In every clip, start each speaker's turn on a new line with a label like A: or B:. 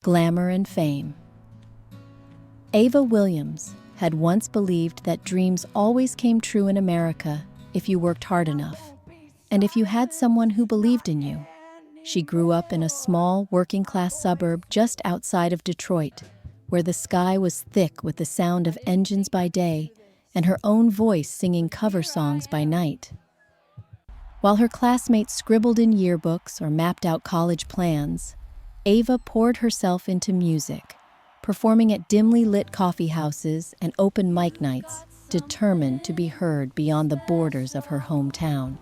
A: Glamour and fame. Ava Williams had once believed that dreams always came true in America if you worked hard enough, and if you had someone who believed in you. She grew up in a small, working-class suburb just outside of Detroit, where the sky was thick with the sound of engines by day and her own voice singing cover songs by night. While her classmates scribbled in yearbooks or mapped out college plans, Ava poured herself into music, performing at dimly lit coffee houses and open mic nights, determined to be heard beyond the borders of her hometown.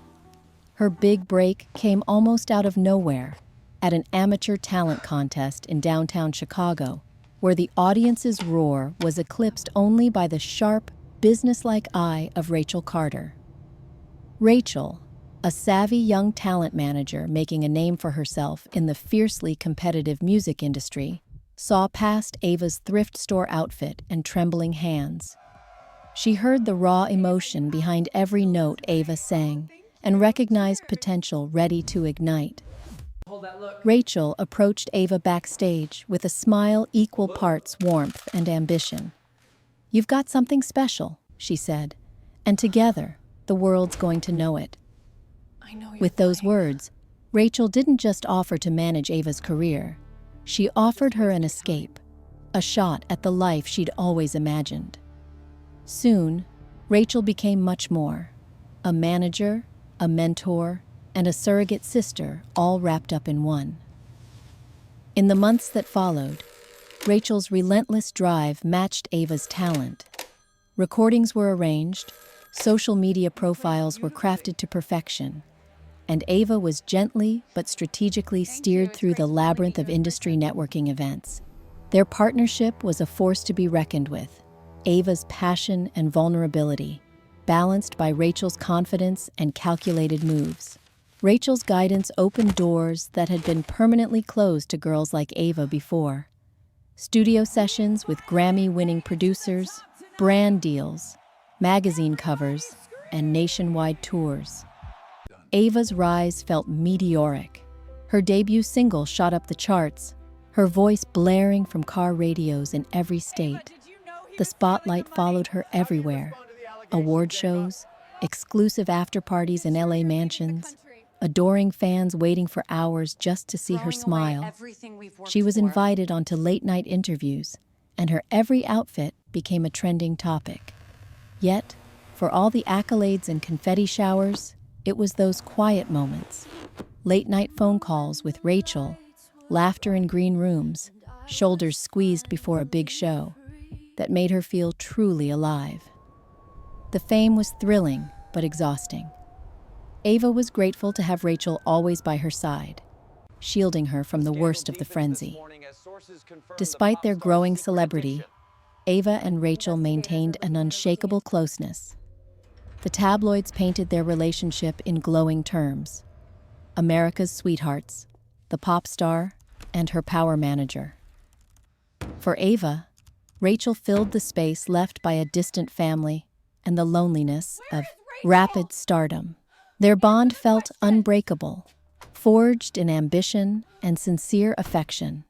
A: Her big break came almost out of nowhere, at an amateur talent contest in downtown Chicago, where the audience's roar was eclipsed only by the sharp, businesslike eye of Rachel Carter. Rachel, a savvy young talent manager making a name for herself in the fiercely competitive music industry, saw past Ava's thrift store outfit and trembling hands. She heard the raw emotion behind every note Ava sang and recognized potential ready to ignite. Rachel approached Ava backstage with a smile equal parts warmth and ambition. "You've got something special," she said, "and together, the world's going to know it." With those words, Rachel didn't just offer to manage Ava's career. She offered her an escape, a shot at the life she'd always imagined. Soon, Rachel became much more: a manager, a mentor, and a surrogate sister, all wrapped up in one. In the months that followed, Rachel's relentless drive matched Ava's talent. Recordings were arranged, social media profiles were crafted to perfection, and Ava was gently but strategically steered through the labyrinth of industry networking events. Their partnership was a force to be reckoned with, Ava's passion and vulnerability, balanced by Rachel's confidence and calculated moves. Rachel's guidance opened doors that had been permanently closed to girls like Ava before. Studio sessions with Grammy-winning producers, brand deals, magazine covers, and nationwide tours. Ava's rise felt meteoric. Her debut single shot up the charts, her voice blaring from car radios in every state. The spotlight followed her everywhere: award shows, exclusive after-parties in LA mansions, adoring fans waiting for hours just to see her smile. She was invited onto late-night interviews, and her every outfit became a trending topic. Yet, for all the accolades and confetti showers, it was those quiet moments, late-night phone calls with Rachel, laughter in green rooms, shoulders squeezed before a big show, that made her feel truly alive. The fame was thrilling, but exhausting. Ava was grateful to have Rachel always by her side, shielding her from the worst of the frenzy. Despite their growing celebrity, Ava and Rachel maintained an unshakable closeness. The tabloids painted their relationship in glowing terms: America's sweethearts, the pop star, and her power manager. For Ava, Rachel filled the space left by a distant family and the loneliness of rapid stardom. Their bond felt unbreakable, forged in ambition and sincere affection.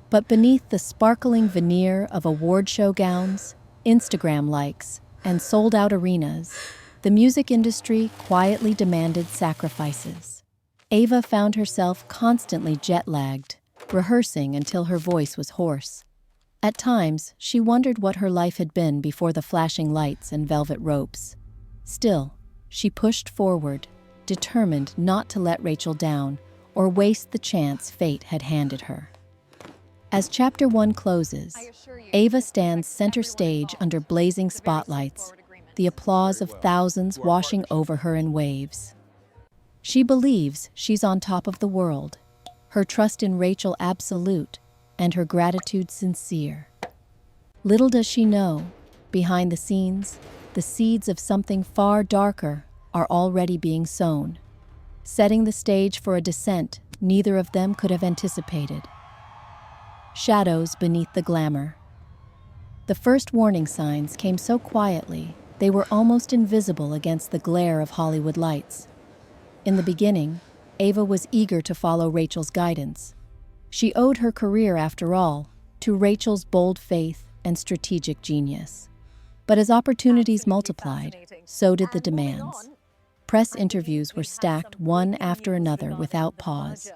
A: But beneath the sparkling veneer of award show gowns, Instagram likes, and sold-out arenas, the music industry quietly demanded sacrifices. Ava found herself constantly jet-lagged, rehearsing until her voice was hoarse. At times, she wondered what her life had been before the flashing lights and velvet ropes. Still, she pushed forward, determined not to let Rachel down or waste the chance fate had handed her. As Chapter 1 closes, Ava stands center stage under blazing spotlights, the applause of thousands washing over her in waves. She believes she's on top of the world, her trust in Rachel absolute, and her gratitude sincere. Little does she know, behind the scenes, the seeds of something far darker are already being sown, setting the stage for a descent neither of them could have anticipated. Shadows beneath the glamour. The first warning signs came so quietly, they were almost invisible against the glare of Hollywood lights. In the beginning, Ava was eager to follow Rachel's guidance. She owed her career, after all, to Rachel's bold faith and strategic genius. But as opportunities multiplied, so did the demands. Press interviews were stacked one after another without pause.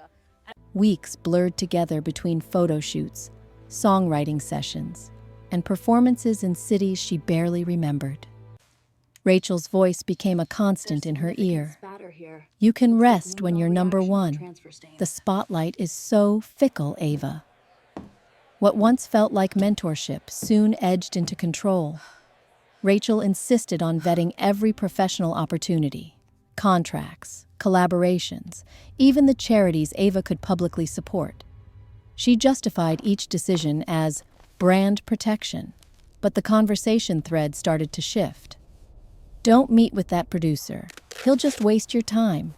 A: Weeks blurred together between photo shoots, songwriting sessions, and performances in cities she barely remembered. Rachel's voice became a constant in her ear. "You can rest when you're number one. The spotlight is so fickle, Ava." What once felt like mentorship soon edged into control. Rachel insisted on vetting every professional opportunity, contracts, collaborations, even the charities Ava could publicly support. She justified each decision as brand protection, but the conversation thread started to shift. "Don't meet with that producer. He'll just waste your time.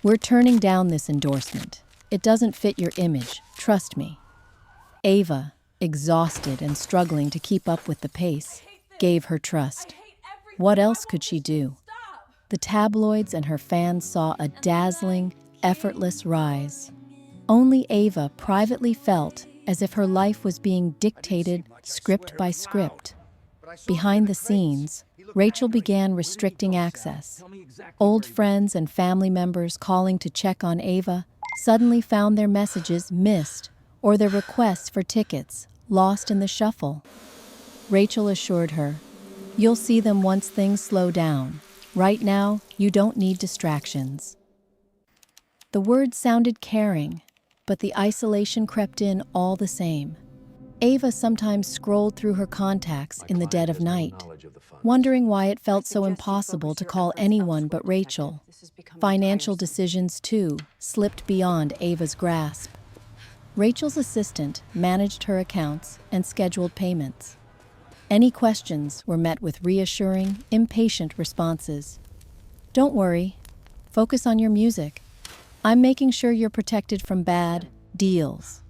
A: We're turning down this endorsement. It doesn't fit your image, trust me." Ava, exhausted and struggling to keep up with the pace, gave her trust. What else could she do? The tabloids and her fans saw a dazzling, effortless rise. Only Ava privately felt as if her life was being dictated script by script. Behind the scenes, Rachel began restricting access. Old friends and family members calling to check on Ava suddenly found their messages missed or their requests for tickets lost in the shuffle. Rachel assured her, "You'll see them once things slow down. Right now, you don't need distractions." The words sounded caring, but the isolation crept in all the same. Ava sometimes scrolled through her contacts in the dead of night, wondering why it felt so impossible to call anyone but Rachel. Financial decisions, too, slipped beyond Ava's grasp. Rachel's assistant managed her accounts and scheduled payments. Any questions were met with reassuring, impatient responses. "Don't worry. Focus on your music. I'm making sure you're protected from bad deals."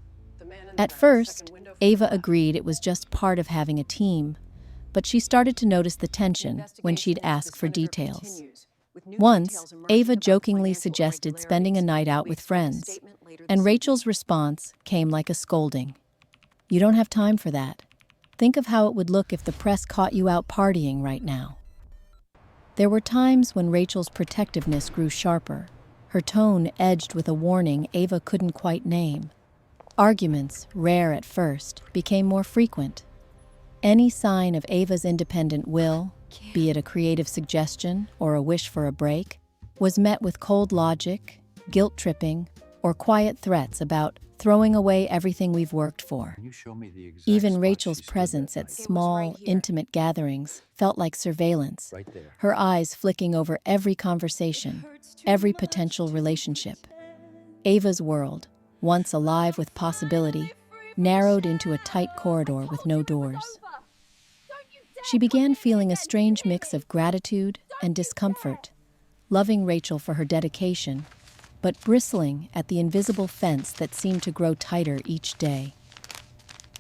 A: At first, Ava agreed it was just part of having a team, but she started to notice the tension when she'd ask for details. Once, Ava jokingly suggested spending a night out with friends, and Rachel's response came like a scolding. "You don't have time for that. Think of how it would look if the press caught you out partying right now." There were times when Rachel's protectiveness grew sharper, her tone edged with a warning Ava couldn't quite name. Arguments, rare at first, became more frequent. Any sign of Ava's independent will, be it a creative suggestion or a wish for a break, was met with cold logic, guilt-tripping, or quiet threats about throwing away everything we've worked for. Even Rachel's presence at small, intimate gatherings felt like surveillance, her eyes flicking over every conversation, every potential relationship. Ava's world, once alive with possibility, narrowed into a tight corridor with no doors. She began feeling a strange mix of gratitude and discomfort, loving Rachel for her dedication, but bristling at the invisible fence that seemed to grow tighter each day.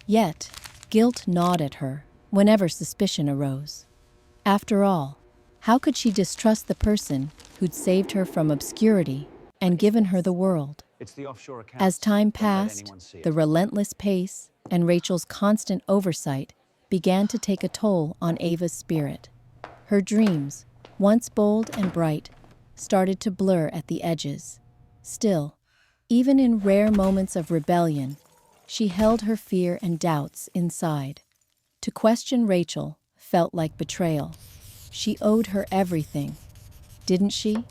A: Yet, guilt gnawed at her whenever suspicion arose. After all, how could she distrust the person who'd saved her from obscurity and given her the world? As time passed, the relentless pace and Rachel's constant oversight began to take a toll on Ava's spirit. Her dreams, once bold and bright, started to blur at the edges. Still, even in rare moments of rebellion, she held her fear and doubts inside. To question Rachel felt like betrayal. She owed her everything, didn't she?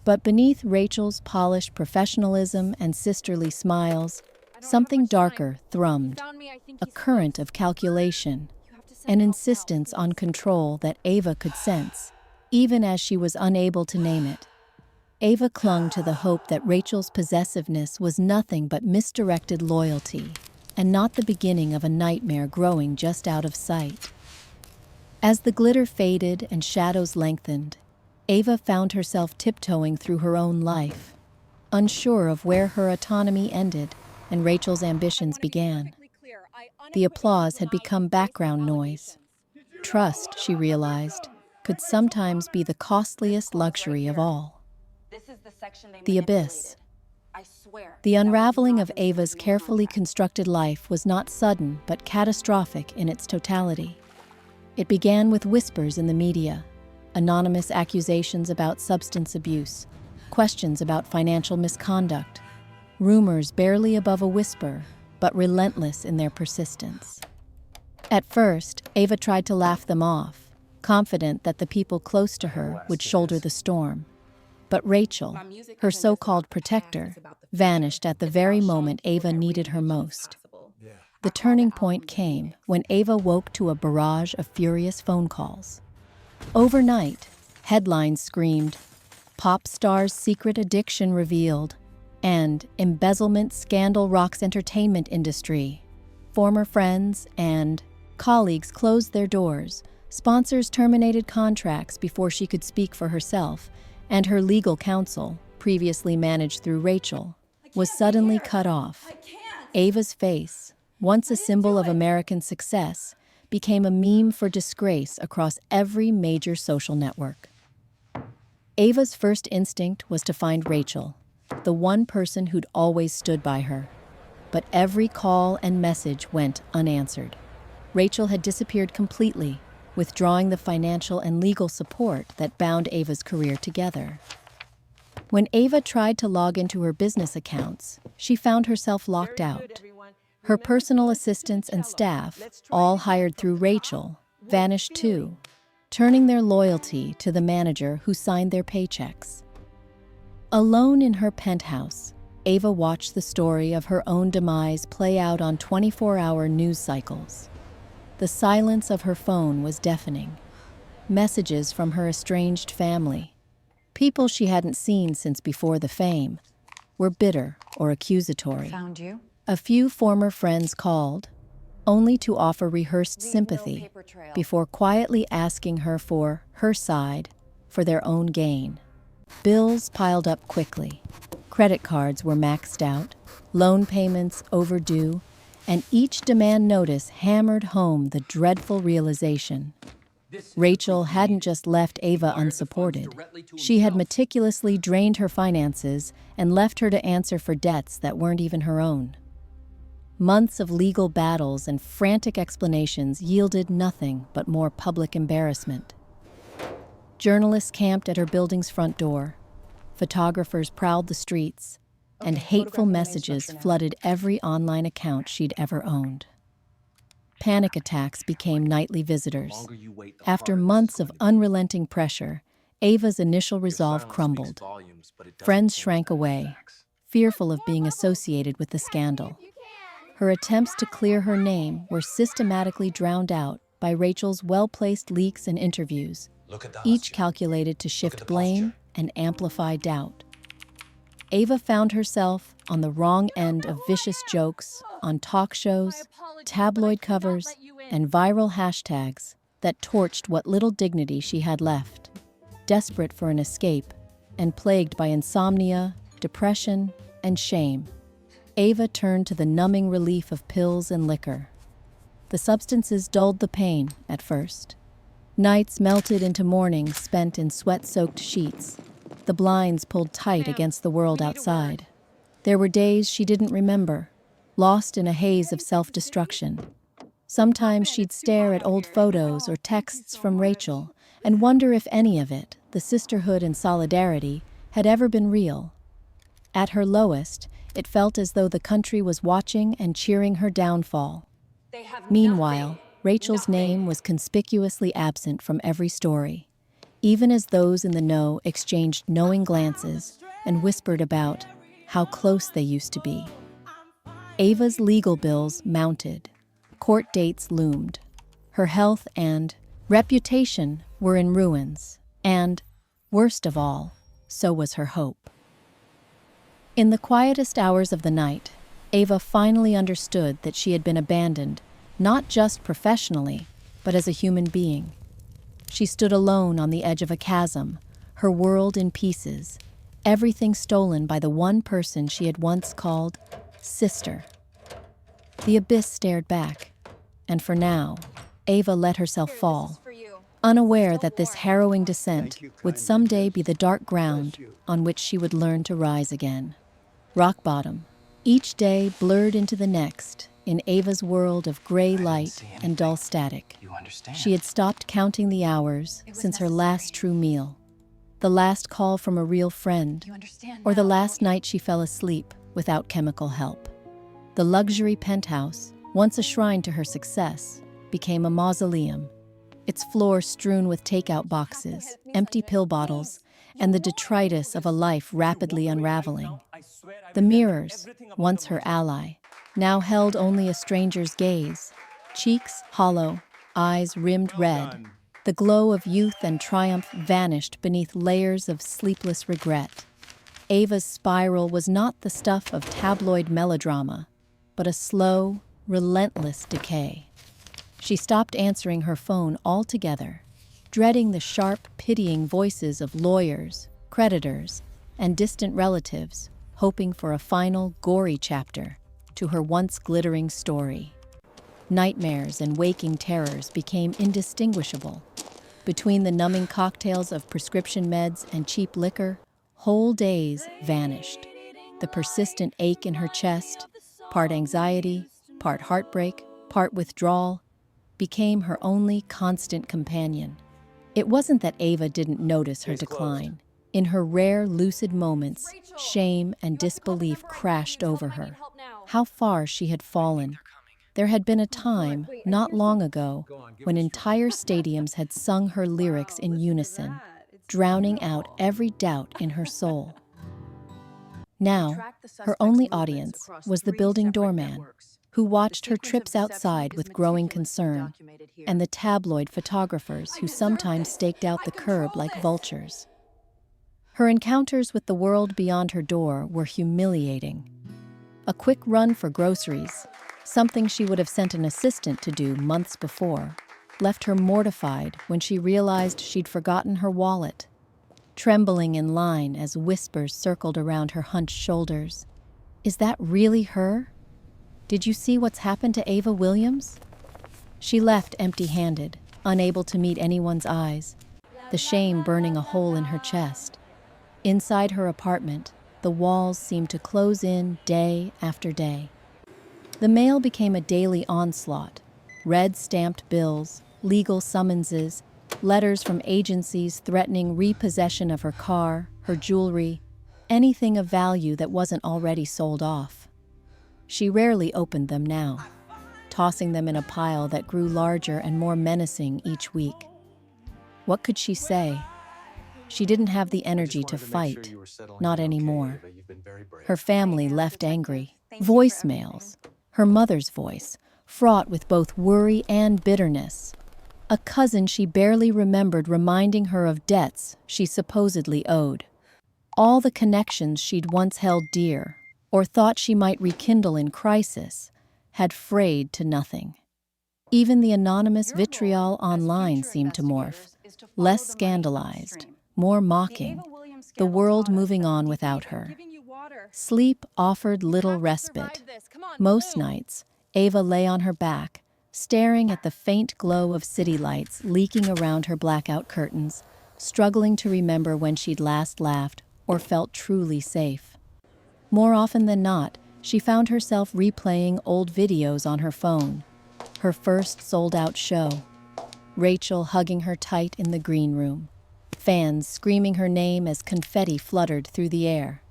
A: But beneath Rachel's polished professionalism and sisterly smiles, something darker thrummed, a current of calculation, an insistence on control that Ava could sense, even as she was unable to name it. Ava clung to the hope that Rachel's possessiveness was nothing but misdirected loyalty, and not the beginning of a nightmare growing just out of sight. As the glitter faded and shadows lengthened, Ava found herself tiptoeing through her own life, unsure of where her autonomy ended and Rachel's ambitions began. The applause had become background noise. Trust, she realized, could sometimes be the costliest luxury of all. The abyss. The unraveling of Ava's carefully constructed life was not sudden but catastrophic in its totality. It began with whispers in the media, anonymous accusations about substance abuse, questions about financial misconduct, rumors barely above a whisper, but relentless in their persistence. At first, Ava tried to laugh them off, confident that the people close to her would shoulder the storm. But Rachel, her so-called protector, vanished at the very moment Ava needed her most. The turning point came when Ava woke to a barrage of furious phone calls. Overnight, headlines screamed, "Pop star's secret addiction revealed," and "Embezzlement scandal rocks entertainment industry." Former friends and colleagues closed their doors, sponsors terminated contracts before she could speak for herself, and her legal counsel, previously managed through Rachel, was suddenly cut off. Ava's face, once a symbol of American success, became a meme for disgrace across every major social network. Ava's first instinct was to find Rachel, the one person who'd always stood by her. But every call and message went unanswered. Rachel had disappeared completely, withdrawing the financial and legal support that bound Ava's career together. When Ava tried to log into her business accounts, she found herself locked out. Her personal assistants and staff, all hired through Rachel, vanished too, turning their loyalty to the manager who signed their paychecks. Alone in her penthouse, Ava watched the story of her own demise play out on 24-hour news cycles. The silence of her phone was deafening. Messages from her estranged family, people she hadn't seen since before the fame, were bitter or accusatory.
B: Found you.
A: A few former friends called, only to offer rehearsed sympathy before quietly asking her for her side for their own gain. Bills piled up quickly. Credit cards were maxed out, loan payments overdue, and each demand notice hammered home the dreadful realization. Rachel hadn't just left Ava unsupported. She had meticulously drained her finances and left her to answer for debts that weren't even her own. Months of legal battles and frantic explanations yielded nothing but more public embarrassment. Journalists camped at her building's front door. Photographers prowled the streets, and hateful messages flooded every online account she'd ever owned. Panic attacks became nightly visitors. After months of unrelenting pressure, Ava's initial resolve crumbled. Friends shrank away, fearful of being associated with the scandal. Her attempts to clear her name were systematically drowned out by Rachel's well-placed leaks and interviews, each calculated to shift blame and amplify doubt. Ava found herself on the wrong end of vicious jokes on talk shows, tabloid covers, and viral hashtags that torched what little dignity she had left. Desperate for an escape and plagued by insomnia, depression, and shame, Ava turned to the numbing relief of pills and liquor. The substances dulled the pain at first. Nights melted into mornings spent in sweat-soaked sheets, the blinds pulled tight against the world outside. There were days she didn't remember, lost in a haze of self-destruction. Sometimes she'd stare at old photos or texts from Rachel and wonder if any of it, the sisterhood and solidarity, had ever been real. At her lowest, it felt as though the country was watching and cheering her downfall. Meanwhile, Rachel's name was conspicuously absent from every story, even as those in the know exchanged knowing glances and whispered about how close they used to be. Ava's legal bills mounted. Court dates loomed. Her health and reputation were in ruins, and, worst of all, so was her hope. In the quietest hours of the night, Ava finally understood that she had been abandoned, not just professionally, but as a human being. She stood alone on the edge of a chasm, her world in pieces, everything stolen by the one person she had once called sister. The abyss stared back, and for now, Ava let herself fall, unaware that this harrowing descent would someday be the dark ground on which she would learn to rise again. Rock bottom. Each day blurred into the next, in Ava's world of gray light and dull static. She had stopped counting the hours since her last true meal, the last call from a real friend, or the last night she fell asleep without chemical help. The luxury penthouse, once a shrine to her success, became a mausoleum, its floor strewn with takeout boxes, empty pill bottles, and the detritus of a life rapidly unraveling. The mirrors, once her ally, now held only a stranger's gaze, cheeks hollow, eyes rimmed red. The glow of youth and triumph vanished beneath layers of sleepless regret. Ava's spiral was not the stuff of tabloid melodrama, but a slow, relentless decay. She stopped answering her phone altogether, dreading the sharp, pitying voices of lawyers, creditors, and distant relatives, hoping for a final, gory chapter to her once glittering story. Nightmares and waking terrors became indistinguishable. Between the numbing cocktails of prescription meds and cheap liquor, whole days vanished. The persistent ache in her chest, part anxiety, part heartbreak, part withdrawal, became her only constant companion. It wasn't that Ava didn't notice her decline. In her rare, lucid moments, shame and disbelief crashed over her. How far she had fallen. There had been a time, not long ago, when entire stadiums had sung her lyrics in unison, drowning out every doubt in her soul. Now, her only audience was the building doorman, who watched her trips outside with growing concern, and the tabloid photographers who sometimes staked out the curb like vultures. Her encounters with the world beyond her door were humiliating. A quick run for groceries, something she would have sent an assistant to do months before, left her mortified when she realized she'd forgotten her wallet. Trembling in line as whispers circled around her hunched shoulders. Is that really her? Did you see what's happened to Ava Williams? She left empty-handed, unable to meet anyone's eyes, the shame burning a hole in her chest. Inside her apartment, the walls seemed to close in day after day. The mail became a daily onslaught. Red stamped bills, legal summonses, letters from agencies threatening repossession of her car, her jewelry, anything of value that wasn't already sold off. She rarely opened them now, tossing them in a pile that grew larger and more menacing each week. What could she say? She didn't have the energy to fight, not anymore. Her family left angry. Voicemails, her mother's voice, fraught with both worry and bitterness. A cousin she barely remembered reminding her of debts she supposedly owed. All the connections she'd once held dear, or thought she might rekindle in crisis, had frayed to nothing. Even the anonymous vitriol online seemed to morph, less scandalized, more mocking, the world moving on without her. Sleep offered little respite. Most nights, Ava lay on her back, staring at the faint glow of city lights leaking around her blackout curtains, struggling to remember when she'd last laughed or felt truly safe. More often than not, she found herself replaying old videos on her phone. Her first sold-out show. Rachel hugging her tight in the green room. Fans screaming her name as confetti fluttered through the air.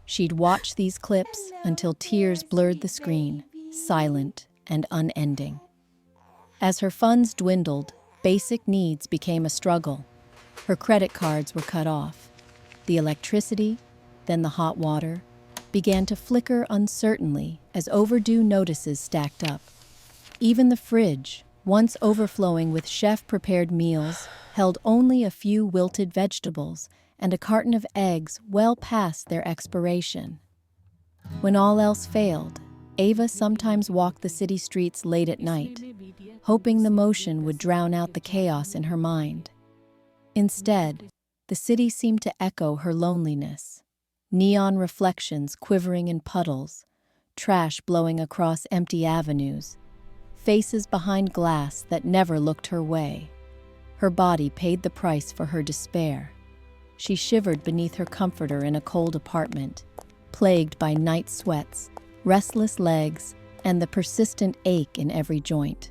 A: She'd watch these clips until tears blurred the screen, silent and unending. As her funds dwindled, basic needs became a struggle. Her credit cards were cut off. The electricity, then the hot water, began to flicker uncertainly as overdue notices stacked up. Even the fridge, once overflowing with chef-prepared meals, held only a few wilted vegetables and a carton of eggs well past their expiration. When all else failed, Ava sometimes walked the city streets late at night, hoping the motion would drown out the chaos in her mind. Instead, the city seemed to echo her loneliness. Neon reflections quivering in puddles, trash blowing across empty avenues, faces behind glass that never looked her way. Her body paid the price for her despair. She shivered beneath her comforter in a cold apartment, plagued by night sweats, restless legs, and the persistent ache in every joint.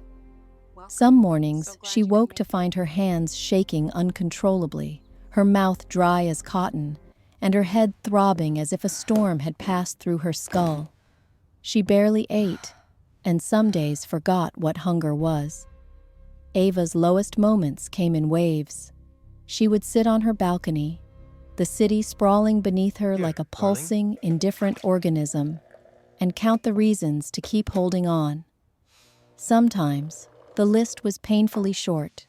A: Some mornings, she woke to find her hands shaking uncontrollably, her mouth dry as cotton, and her head throbbing as if a storm had passed through her skull. She barely ate, and some days forgot what hunger was. Ava's lowest moments came in waves. She would sit on her balcony, the city sprawling beneath her like a pulsing, indifferent organism, and count the reasons to keep holding on. Sometimes, the list was painfully short.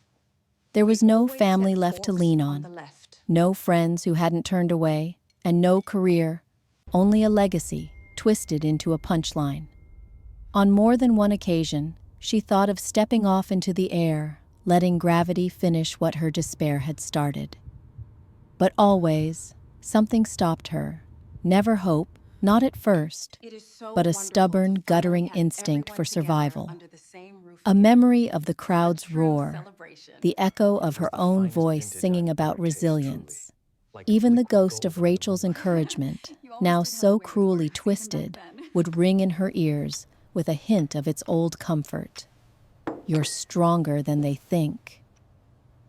A: There was no family left to lean on, no friends who hadn't turned away, and no career, only a legacy twisted into a punchline. On more than one occasion, she thought of stepping off into the air, letting gravity finish what her despair had started. But always, something stopped her. Never hope, not at first, but a stubborn, guttering instinct for survival. A memory of the crowd's roar, the echo of her own voice singing about resilience. Even the ghost of Rachel's encouragement, now so cruelly twisted, would ring in her ears with a hint of its old comfort. You're stronger than they think.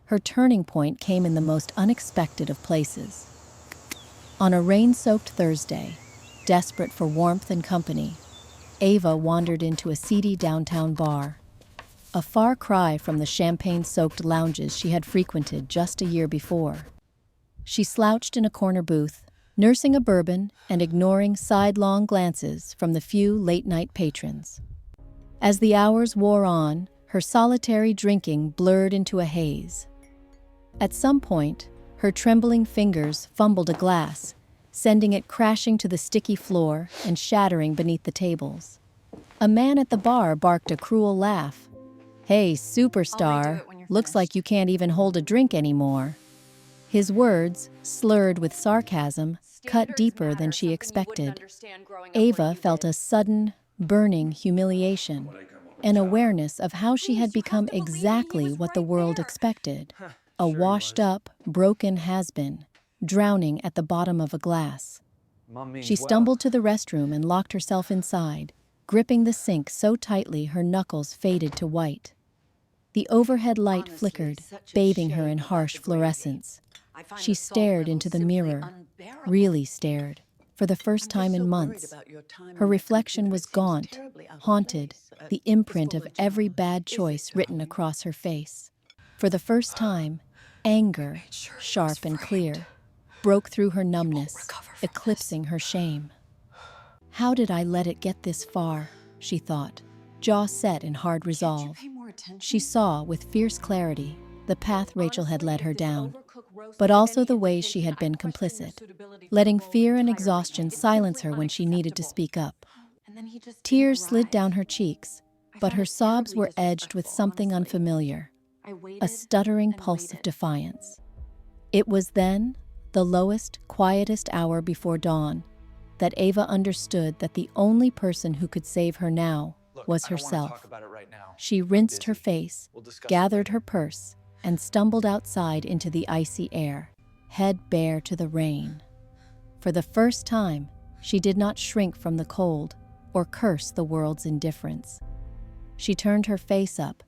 A: Her turning point came in the most unexpected of places. On a rain-soaked Thursday, desperate for warmth and company, Ava wandered into a seedy downtown bar, a far cry from the champagne-soaked lounges she had frequented just a year before. She slouched in a corner booth, nursing a bourbon and ignoring sidelong glances from the few late-night patrons. As the hours wore on, her solitary drinking blurred into a haze. At some point, her trembling fingers fumbled a glass, sending it crashing to the sticky floor and shattering beneath the tables. A man at the bar barked a cruel laugh. "Hey, superstar, looks like you can't even hold a drink anymore." His words, slurred with sarcasm, cut deeper than she expected. Ava felt a sudden, burning humiliation, an awareness of how she had become exactly what the world expected, a washed-up, broken has-been, drowning at the bottom of a glass. She stumbled to the restroom and locked herself inside, gripping the sink so tightly her knuckles faded to white. The overhead light flickered, bathing her in harsh fluorescence. She stared into the mirror, really stared, for the first time in months. Her reflection was gaunt, haunted, the imprint of every bad choice written across her face. For the first time, anger, sharp and clear, broke through her numbness, eclipsing her shame. How did I let it get this far, she thought, jaw set in hard resolve. She saw, with fierce clarity, the path Rachel had led her down, but also the ways she had been complicit, letting fear and exhaustion silence her when she needed to speak up. Tears slid down her cheeks, but her sobs were edged with something unfamiliar, a stuttering pulse of defiance. It was then, the lowest, quietest hour before dawn, that Ava understood that the only person who could save her now was herself. She rinsed her face, gathered her purse, and stumbled outside into the icy air, head bare to the rain. For the first time, she did not shrink from the cold or curse the world's indifference. She turned her face up,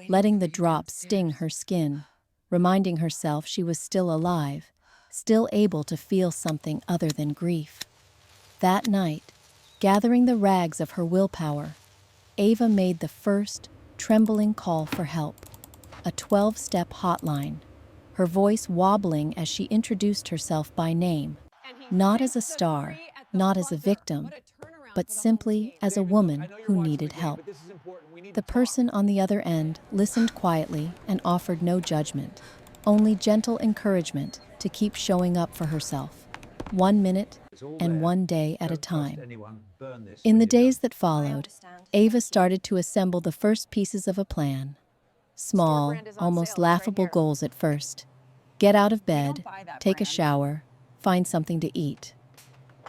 A: letting the drops sting her skin, reminding herself she was still alive, still able to feel something other than grief. That night, gathering the rags of her willpower, Ava made the first, trembling call for help, a 12-step hotline, her voice wobbling as she introduced herself by name, not as a star, not as a victim, but simply as a woman who needed help. The person on the other end listened quietly and offered no judgment, only gentle encouragement to keep showing up for herself, 1 minute and 1 day at a time. In the days that followed, Ava started to assemble the first pieces of a plan. Small, almost laughable goals at first. Get out of bed, take a shower, find something to eat.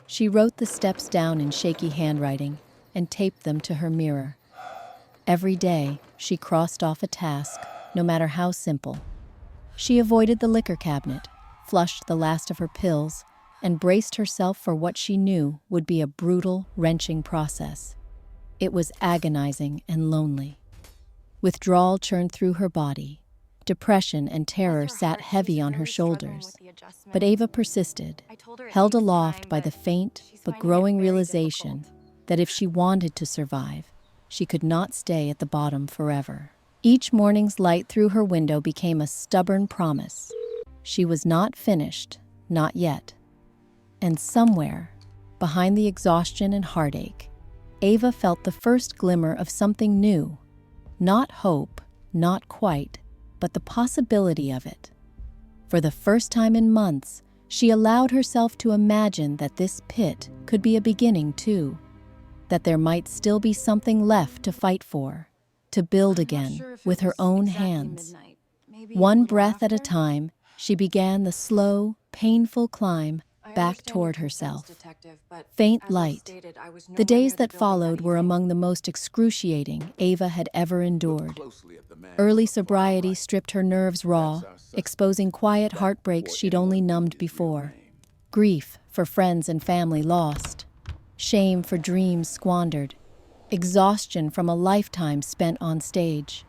A: She wrote the steps down in shaky handwriting and taped them to her mirror. Every day, she crossed off a task, no matter how simple. She avoided the liquor cabinet, flushed the last of her pills, and braced herself for what she knew would be a brutal, wrenching process. It was agonizing and lonely. Withdrawal churned through her body. Depression and terror sat heavy on her shoulders. But Ava persisted, held aloft by the faint but growing realization that if she wanted to survive, she could not stay at the bottom forever. Each morning's light through her window became a stubborn promise. She was not finished, not yet. And somewhere, behind the exhaustion and heartache, Ava felt the first glimmer of something new. Not hope, not quite, but the possibility of it. For the first time in months, she allowed herself to imagine that this pit could be a beginning too, that there might still be something left to fight for, to build again with her own hands. One breath at a time, she began the slow, painful climb back toward herself. Faint light. The days that followed were among the most excruciating Ava had ever endured. Early sobriety stripped her nerves raw, exposing quiet heartbreaks she'd only numbed before. Grief for friends and family lost. Shame for dreams squandered. Exhaustion from a lifetime spent on stage.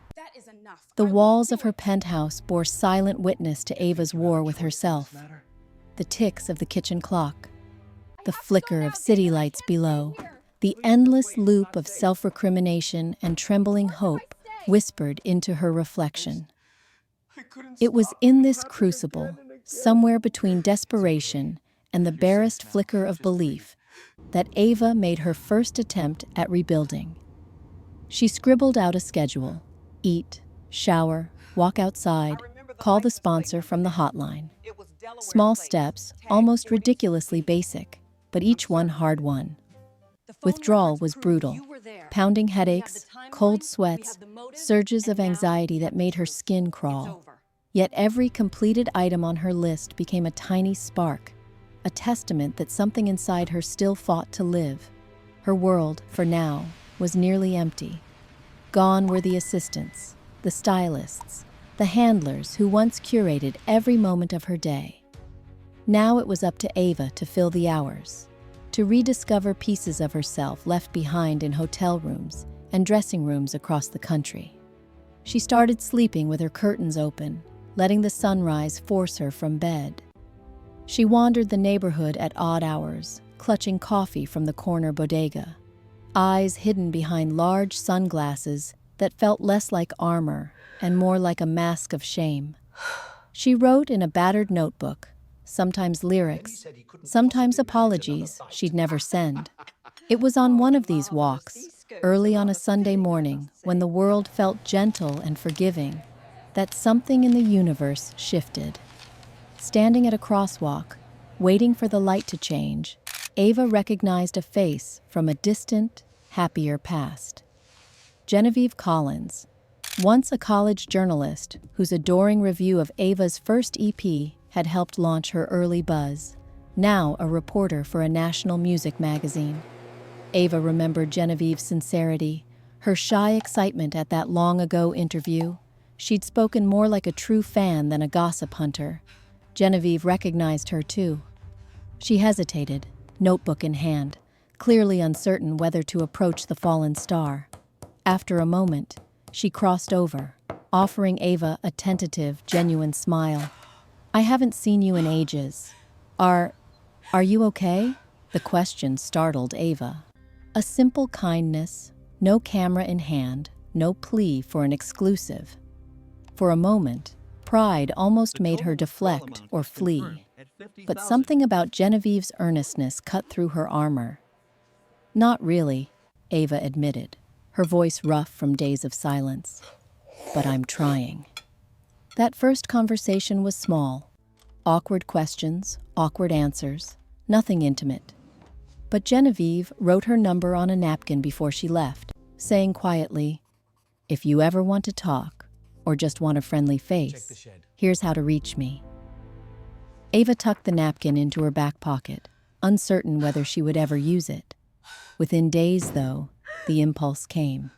A: The walls of her penthouse bore silent witness to Ava's war with herself. The ticks of the kitchen clock, the flicker of city lights below, the endless loop of self-recrimination and trembling hope whispered into her reflection. It was in this crucible, somewhere between desperation and the barest flicker of belief, that Ava made her first attempt at rebuilding. She scribbled out a schedule: eat, shower, walk outside, call the sponsor from the hotline. Small steps, almost ridiculously basic, but each one hard-won. Withdrawal was brutal. Pounding headaches, cold sweats, surges of anxiety that made her skin crawl. Yet every completed item on her list became a tiny spark, a testament that something inside her still fought to live. Her world, for now, was nearly empty. Gone were the assistants, the stylists, the handlers who once curated every moment of her day. Now it was up to Ava to fill the hours, to rediscover pieces of herself left behind in hotel rooms and dressing rooms across the country. She started sleeping with her curtains open, letting the sunrise force her from bed. She wandered the neighborhood at odd hours, clutching coffee from the corner bodega, eyes hidden behind large sunglasses that felt less like armor and more like a mask of shame. She wrote in a battered notebook, sometimes lyrics, sometimes apologies she'd never send. It was on one of these walks, early on a Sunday morning, when the world felt gentle and forgiving, that something in the universe shifted. Standing at a crosswalk, waiting for the light to change, Ava recognized a face from a distant, happier past. Genevieve Collins, once a college journalist whose adoring review of Ava's first EP had helped launch her early buzz, now a reporter for a national music magazine. Ava remembered Genevieve's sincerity, her shy excitement at that long-ago interview. She'd spoken more like a true fan than a gossip hunter. Genevieve recognized her, too. She hesitated, notebook in hand, clearly uncertain whether to approach the fallen star. After a moment, she crossed over, offering Ava a tentative, genuine smile. "I haven't seen you in ages. Are you okay?" The question startled Ava. A simple kindness, no camera in hand, no plea for an exclusive. For a moment, pride almost made her deflect or flee. But something about Genevieve's earnestness cut through her armor. "Not really," Ava admitted, her voice rough from days of silence. "But I'm trying." That first conversation was small. Awkward questions, awkward answers, nothing intimate. But Genevieve wrote her number on a napkin before she left, saying quietly, "If you ever want to talk, or just want a friendly face, here's how to reach me." Ava tucked the napkin into her back pocket, uncertain whether she would ever use it. Within days, though, the impulse came.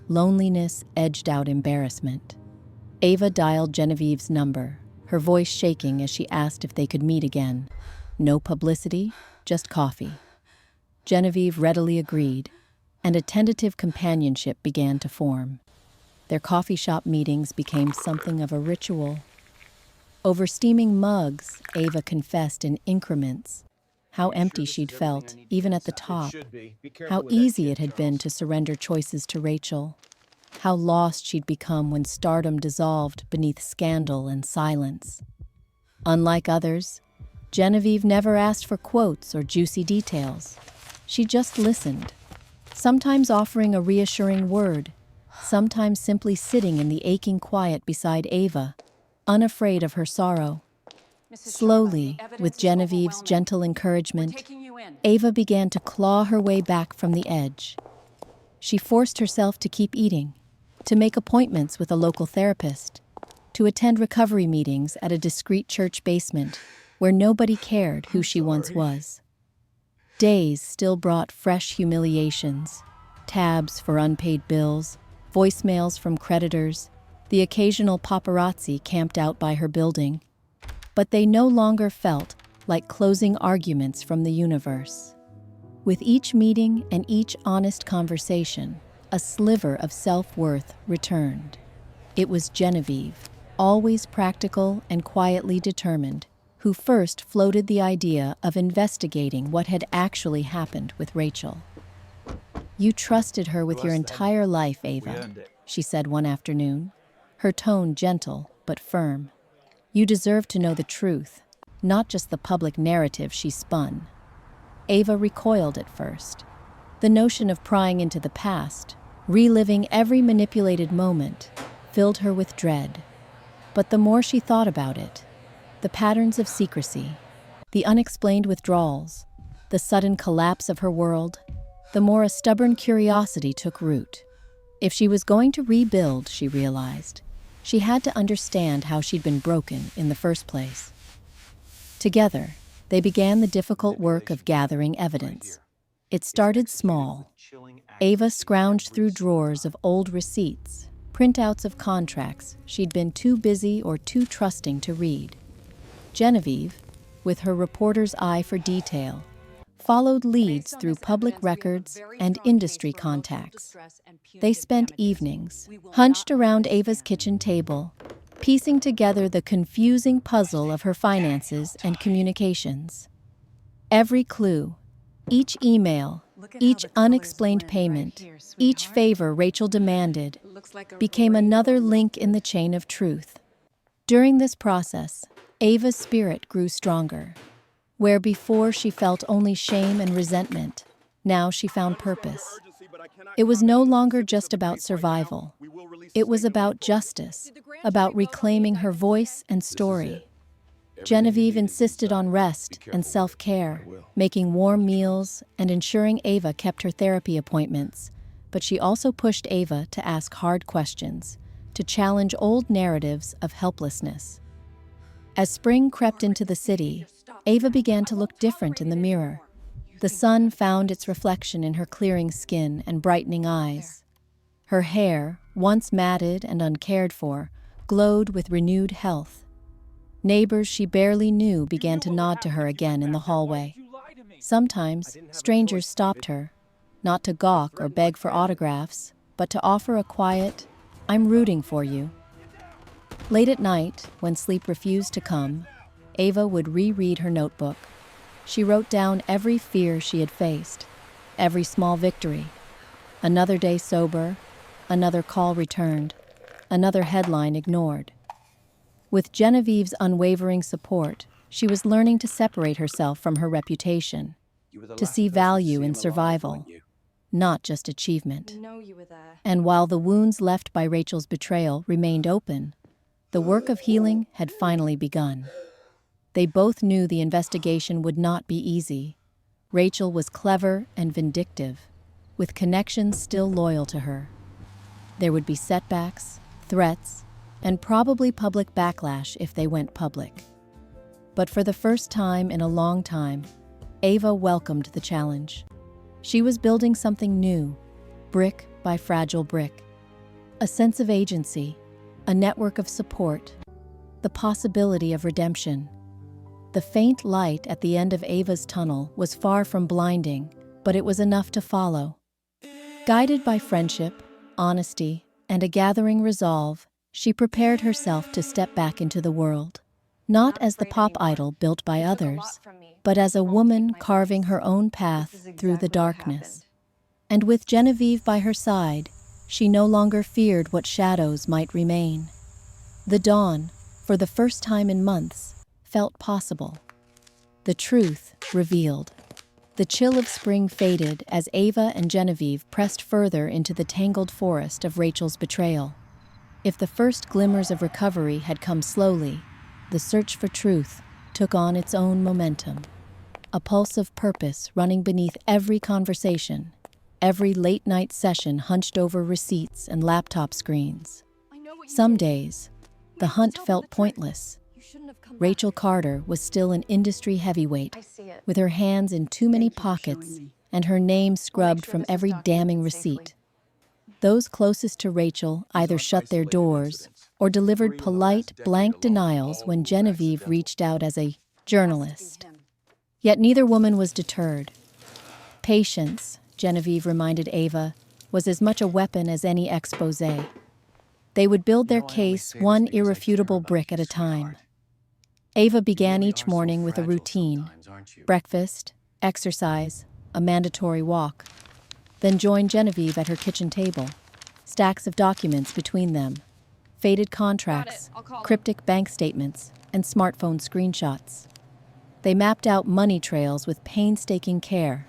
A: Loneliness edged out embarrassment. Ava dialed Genevieve's number, her voice shaking as she asked if they could meet again. No publicity, just coffee. Genevieve readily agreed, and a tentative companionship began to form. Their coffee shop meetings became something of a ritual. Over steaming mugs, Ava confessed in increments how empty she'd felt, even at the top, how easy it had been to surrender choices to Rachel, how lost she'd become when stardom dissolved beneath scandal and silence. Unlike others, Genevieve never asked for quotes or juicy details. She just listened, sometimes offering a reassuring word, sometimes simply sitting in the aching quiet beside Ava, unafraid of her sorrow. Slowly, with Genevieve's gentle encouragement, Ava began to claw her way back from the edge. She forced herself to keep eating, to make appointments with a local therapist, to attend recovery meetings at a discreet church basement where nobody cared who she once was. Days still brought fresh humiliations, tabs for unpaid bills, voicemails from creditors, the occasional paparazzi camped out by her building. But they no longer felt like closing arguments from the universe. With each meeting and each honest conversation, a sliver of self-worth returned. It was Genevieve, always practical and quietly determined, who first floated the idea of investigating what had actually happened with Rachel. "You trusted her with your entire life, Ava," she said one afternoon, her tone gentle but firm. "You deserve to know the truth, not just the public narrative she spun." Ava recoiled at first. The notion of prying into the past, reliving every manipulated moment, filled her with dread. But the more she thought about it, the patterns of secrecy, the unexplained withdrawals, the sudden collapse of her world, the more a stubborn curiosity took root. If she was going to rebuild, she realized, she had to understand how she'd been broken in the first place. Together, they began the difficult work of gathering evidence. It started small. Ava scrounged through drawers of old receipts, printouts of contracts she'd been too busy or too trusting to read. Genevieve, with her reporter's eye for detail, followed leads through public records and industry contacts. They spent evenings, hunched around Ava's kitchen table, piecing together the confusing puzzle of her finances and communications. Every clue, each email, each unexplained payment, each favor Rachel demanded, became another link in the chain of truth. During this process, Ava's spirit grew stronger. Where before she felt only shame and resentment, now she found purpose. It was no longer just about survival. It was about justice, about reclaiming her voice and story. Genevieve insisted on rest and self-care, making warm meals and ensuring Ava kept her therapy appointments. But she also pushed Ava to ask hard questions, to challenge old narratives of helplessness. As spring crept into the city, Ava began to look different in the mirror. The sun found its reflection in her clearing skin and brightening eyes. Her hair, once matted and uncared for, glowed with renewed health. Neighbors she barely knew began to nod to her again in the hallway. Sometimes, strangers stopped her, not to gawk or beg for autographs, but to offer a quiet, "I'm rooting for you." Late at night, when sleep refused to come, Ava would reread her notebook. She wrote down every fear she had faced, every small victory. Another day sober, another call returned, another headline ignored. With Genevieve's unwavering support, she was learning to separate herself from her reputation, to see value in survival, not just achievement. And while the wounds left by Rachel's betrayal remained open, the work of healing had finally begun. They both knew the investigation would not be easy. Rachel was clever and vindictive, with connections still loyal to her. There would be setbacks, threats, and probably public backlash if they went public. But for the first time in a long time, Ava welcomed the challenge. She was building something new, brick by fragile brick. A sense of agency, a network of support, the possibility of redemption. The faint light at the end of Ava's tunnel was far from blinding, but it was enough to follow. Guided by friendship, honesty, and a gathering resolve, she prepared herself to step back into the world, not as the pop idol built by others, but as a woman carving her own path through the darkness. And with Genevieve by her side, she no longer feared what shadows might remain. The dawn, for the first time in months, felt possible. The truth revealed. The chill of spring faded as Ava and Genevieve pressed further into the tangled forest of Rachel's betrayal. If the first glimmers of recovery had come slowly, the search for truth took on its own momentum. A pulse of purpose running beneath every conversation, every late-night session hunched over receipts and laptop screens. Some days, the hunt felt pointless. Rachel Carter was still an industry heavyweight, with her hands in too many pockets and her name scrubbed from every damning receipt. Those closest to Rachel either shut their doors or delivered polite, blank denials when Genevieve reached out as a journalist. Yet neither woman was deterred. Patience, Genevieve reminded Ava, was as much a weapon as any exposé. They would build their case one irrefutable brick at a time. Ava began each morning with a routine: breakfast, exercise, a mandatory walk. Then joined Genevieve at her kitchen table, stacks of documents between them, faded contracts, cryptic bank statements, and smartphone screenshots. They mapped out money trails with painstaking care,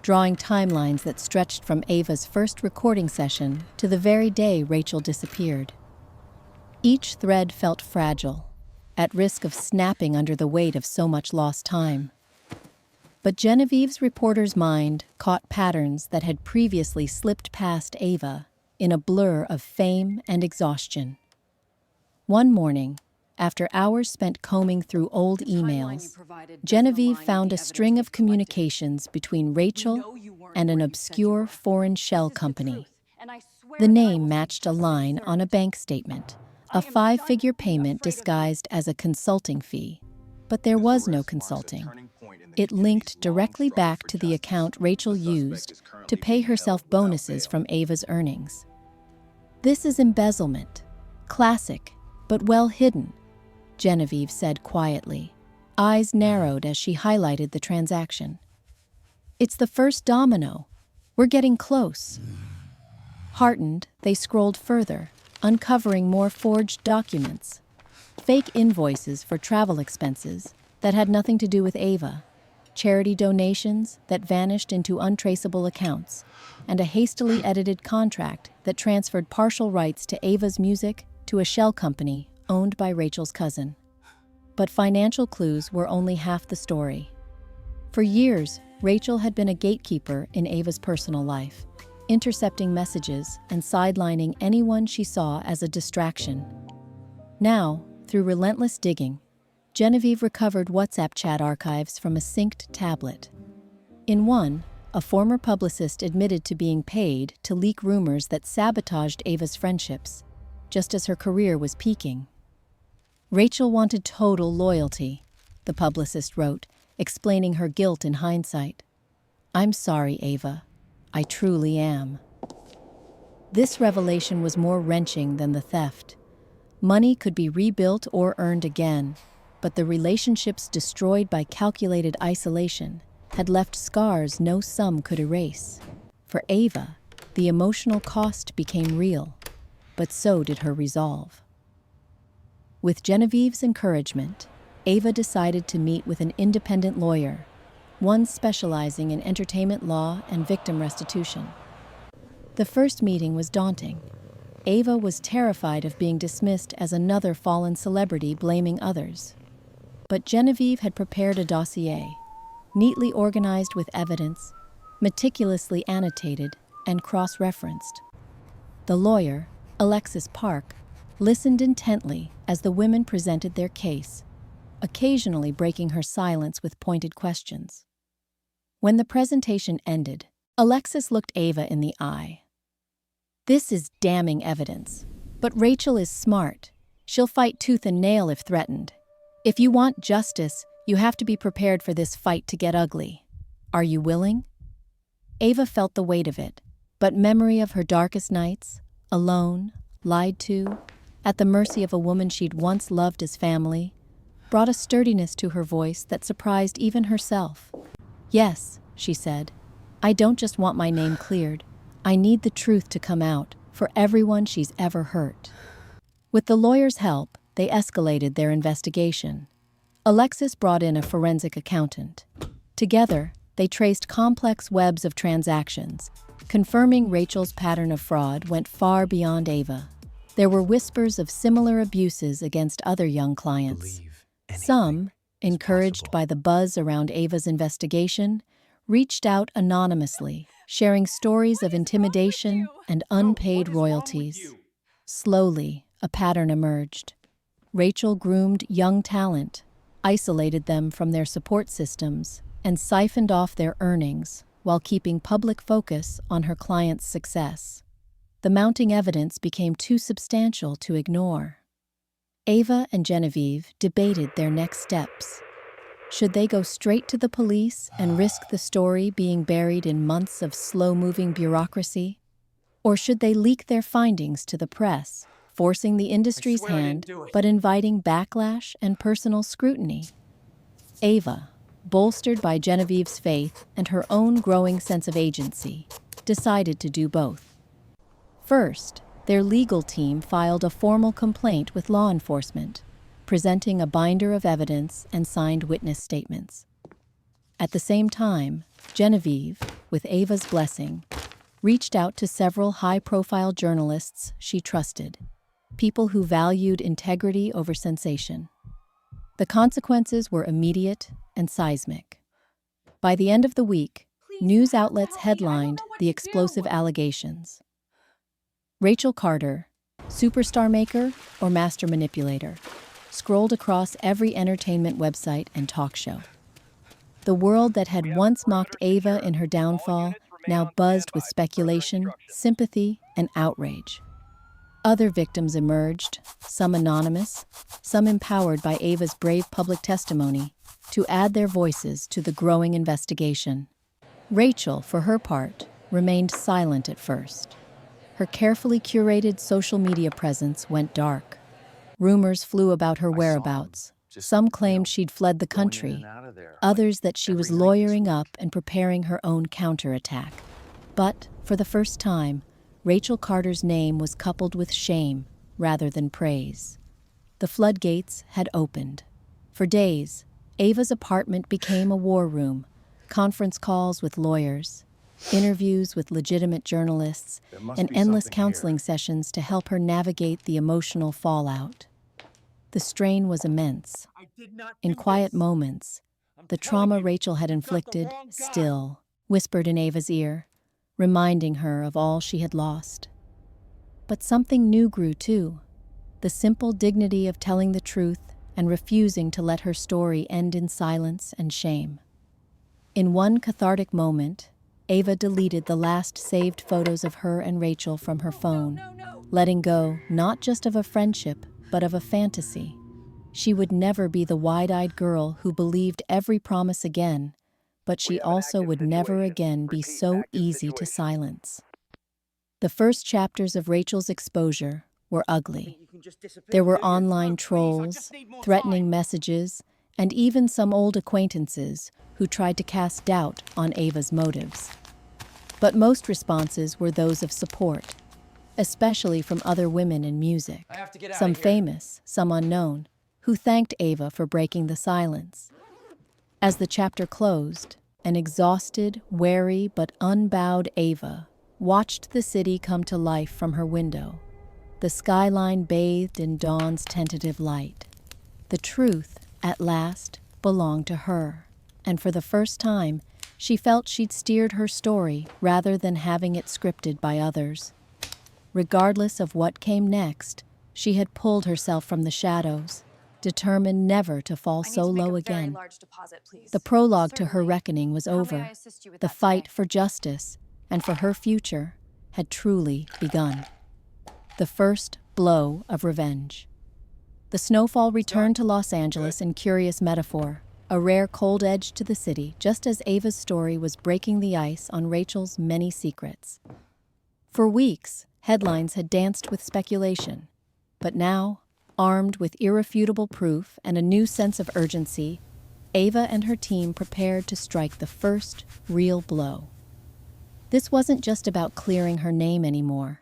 A: drawing timelines that stretched from Ava's first recording session to the very day Rachel disappeared. Each thread felt fragile, at risk of snapping under the weight of so much lost time. But Genevieve's reporter's mind caught patterns that had previously slipped past Ava in a blur of fame and exhaustion. One morning, after hours spent combing through old emails, Genevieve found a string of communications between Rachel and an obscure foreign shell company. The name matched a line on a bank statement, a 5-figure payment disguised as a consulting fee. But there was no consulting. It linked directly back to the account Rachel used to pay herself bonuses from Ava's earnings. "This is embezzlement. Classic, but well hidden," Genevieve said quietly, eyes narrowed as she highlighted the transaction. "It's the first domino. We're getting close." Heartened, they scrolled further, uncovering more forged documents, fake invoices for travel expenses that had nothing to do with Ava, charity donations that vanished into untraceable accounts, and a hastily edited contract that transferred partial rights to Ava's music to a shell company owned by Rachel's cousin. But financial clues were only half the story. For years, Rachel had been a gatekeeper in Ava's personal life, intercepting messages and sidelining anyone she saw as a distraction. Now, through relentless digging, Genevieve recovered WhatsApp chat archives from a synced tablet. In one, a former publicist admitted to being paid to leak rumors that sabotaged Ava's friendships, just as her career was peaking. "Rachel wanted total loyalty," the publicist wrote, explaining her guilt in hindsight. "I'm sorry, Ava. I truly am." This revelation was more wrenching than the theft. Money could be rebuilt or earned again, but the relationships destroyed by calculated isolation had left scars no sum could erase. For Ava, the emotional cost became real, but so did her resolve. With Genevieve's encouragement, Ava decided to meet with an independent lawyer, one specializing in entertainment law and victim restitution. The first meeting was daunting. Ava was terrified of being dismissed as another fallen celebrity blaming others. But Genevieve had prepared a dossier, neatly organized with evidence, meticulously annotated, and cross-referenced. The lawyer, Alexis Park, listened intently as the women presented their case, occasionally breaking her silence with pointed questions. When the presentation ended, Alexis looked Ava in the eye. "This is damning evidence, but Rachel is smart. She'll fight tooth and nail if threatened. If you want justice, You have to be prepared for this fight to get ugly. Are you willing?" Ava felt the weight of it, but memory of her darkest nights, alone, lied to, at the mercy of a woman she'd once loved as family, brought a sturdiness to her voice that surprised even herself. "Yes," she said, "I don't just want my name cleared. I need the truth to come out for everyone she's ever hurt." With the lawyer's help, they escalated their investigation. Alexis brought in a forensic accountant. Together, they traced complex webs of transactions, confirming Rachel's pattern of fraud went far beyond Ava. There were whispers of similar abuses against other young clients. Some, encouraged by the buzz around Ava's investigation, reached out anonymously, sharing stories of intimidation and unpaid royalties. Slowly, a pattern emerged. Rachel groomed young talent, isolated them from their support systems, and siphoned off their earnings while keeping public focus on her clients' success. The mounting evidence became too substantial to ignore. Ava and Genevieve debated their next steps. Should they go straight to the police and risk the story being buried in months of slow-moving bureaucracy? Or should they leak their findings to the press, forcing the industry's hand but inviting backlash and personal scrutiny? Ava, bolstered by Genevieve's faith and her own growing sense of agency, decided to do both. First, their legal team filed a formal complaint with law enforcement, presenting a binder of evidence and signed witness statements. At the same time, Genevieve, with Ava's blessing, reached out to several high-profile journalists she trusted, people who valued integrity over sensation. The consequences were immediate and seismic. By the end of the week, news outlets headlined the explosive allegations. Rachel Carter, superstar maker or master manipulator, scrolled across every entertainment website and talk show. The world that had once mocked Ava in her downfall now buzzed with speculation, sympathy, and outrage. Other victims emerged, some anonymous, some empowered by Ava's brave public testimony, to add their voices to the growing investigation. Rachel, for her part, remained silent at first. Her carefully curated social media presence went dark. Rumors flew about her whereabouts. Some claimed she'd fled the country, others that she was lawyering up and preparing her own counterattack. But, for the first time, Rachel Carter's name was coupled with shame rather than praise. The floodgates had opened. For days, Ava's apartment became a war room, conference calls with lawyers, interviews with legitimate journalists, and endless counseling sessions to help her navigate the emotional fallout. The strain was immense. In quiet moments, the trauma Rachel had inflicted still whispered in Ava's ear, reminding her of all she had lost. But something new grew too, the simple dignity of telling the truth and refusing to let her story end in silence and shame. In one cathartic moment, Ava deleted the last saved photos of her and Rachel from her phone, letting go not just of a friendship, but of a fantasy. She would never be the wide-eyed girl who believed every promise again, but she also would never again be so easy to silence. The first chapters of Rachel's exposure were ugly. There were online trolls, threatening messages, and even some old acquaintances who tried to cast doubt on Ava's motives. But most responses were those of support, especially from other women in music, some famous, some unknown, who thanked Ava for breaking the silence. As the chapter closed, an exhausted, wary, but unbowed Ava watched the city come to life from her window, the skyline bathed in dawn's tentative light. The truth, at last, belonged to her, and for the first time, she felt she'd steered her story rather than having it scripted by others. Regardless of what came next, she had pulled herself from the shadows, determined never to fall so low again. The prologue to her reckoning was over. The fight for justice and for her future had truly begun. The first blow of revenge. The snowfall returned to Los Angeles in curious metaphor, a rare cold edge to the city, just as Ava's story was breaking the ice on Rachel's many secrets. For weeks, headlines had danced with speculation. But now, armed with irrefutable proof and a new sense of urgency, Ava and her team prepared to strike the first real blow. This wasn't just about clearing her name anymore.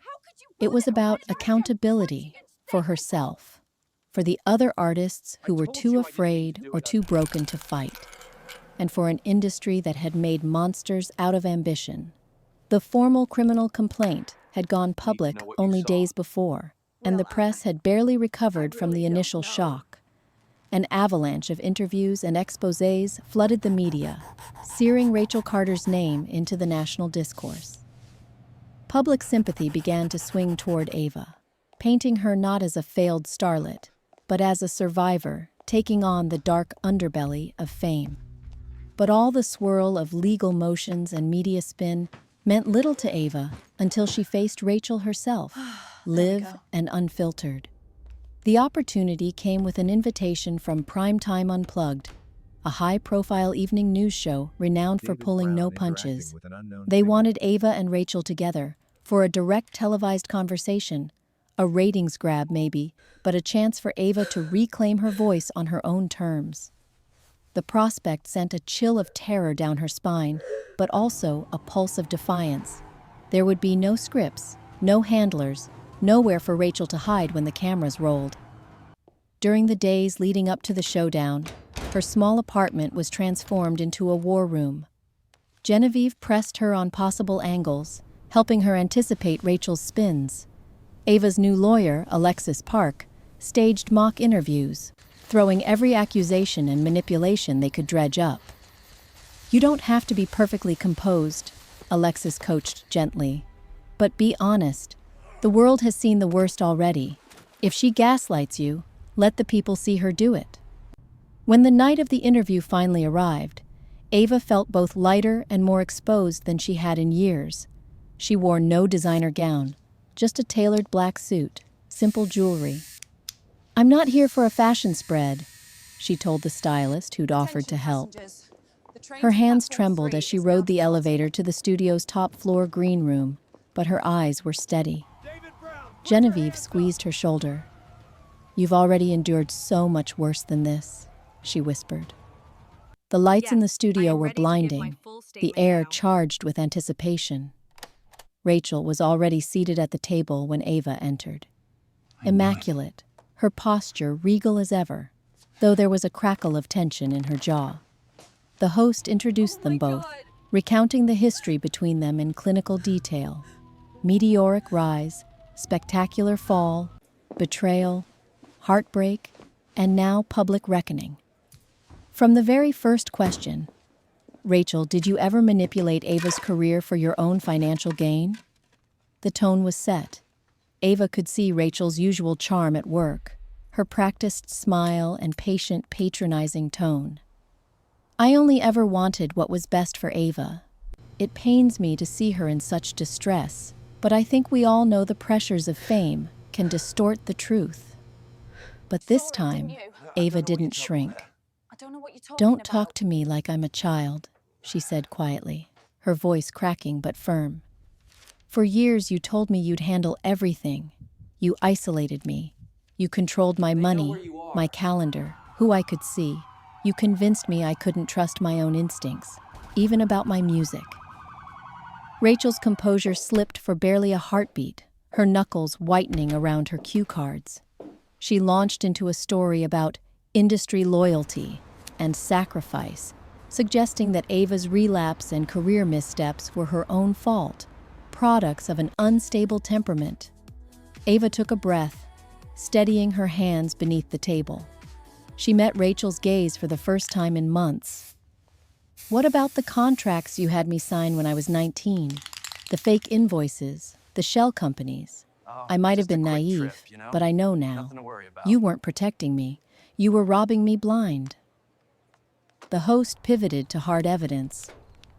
A: It was about accountability for herself, for the other artists who were too afraid or too broken to fight, and for an industry that had made monsters out of ambition. The formal criminal complaint had gone public only days before, and the press had barely recovered from the initial shock. An avalanche of interviews and exposés flooded the media, searing Rachel Carter's name into the national discourse. Public sympathy began to swing toward Ava, painting her not as a failed starlet, but as a survivor taking on the dark underbelly of fame. But all the swirl of legal motions and media spin meant little to Ava until she faced Rachel herself, live and unfiltered. The opportunity came with an invitation from Primetime Unplugged, a high-profile evening news show renowned for pulling no punches. They wanted Ava and Rachel together for a direct televised conversation, a ratings grab maybe, but a chance for Ava to reclaim her voice on her own terms. The prospect sent a chill of terror down her spine, but also a pulse of defiance. There would be no scripts, no handlers, nowhere for Rachel to hide when the cameras rolled. During the days leading up to the showdown, her small apartment was transformed into a war room. Genevieve pressed her on possible angles, helping her anticipate Rachel's spins. Ava's new lawyer, Alexis Park, staged mock interviews, throwing every accusation and manipulation they could dredge up. "You don't have to be perfectly composed," Alexis coached gently. "But be honest. The world has seen the worst already. If she gaslights you, let the people see her do it." When the night of the interview finally arrived, Ava felt both lighter and more exposed than she had in years. She wore no designer gown, just a tailored black suit, simple jewelry. "I'm not here for a fashion spread," she told the stylist who'd offered to help. Her hands trembled as she rode the elevator to the studio's top-floor green room, but her eyes were steady. Genevieve squeezed her shoulder. "You've already endured so much worse than this," she whispered. The lights in the studio were blinding, the air charged with anticipation. Rachel was already seated at the table when Ava entered. Immaculate, her posture regal as ever, though there was a crackle of tension in her jaw. The host introduced them both, recounting the history between them in clinical detail. Meteoric rise, spectacular fall, betrayal, heartbreak, and now public reckoning. From the very first question, "Rachel, did you ever manipulate Ava's career for your own financial gain?" The tone was set. Ava could see Rachel's usual charm at work, her practiced smile and patient, patronizing tone. "I only ever wanted what was best for Ava. It pains me to see her in such distress, but I think we all know the pressures of fame can distort the truth." But this time, Ava didn't shrink. "Don't talk to me like I'm a child," she said quietly, her voice cracking but firm. "For years you told me you'd handle everything. You isolated me. You controlled my money, my calendar, who I could see. You convinced me I couldn't trust my own instincts, even about my music." Rachel's composure slipped for barely a heartbeat, her knuckles whitening around her cue cards. She launched into a story about industry loyalty and sacrifice, suggesting that Ava's relapse and career missteps were her own fault, products of an unstable temperament. Ava took a breath, steadying her hands beneath the table. She met Rachel's gaze for the first time in months. "What about the contracts you had me sign when I was 19? The fake invoices, the shell companies? I might have been naive, but I know now. You weren't protecting me. You were robbing me blind." The host pivoted to hard evidence.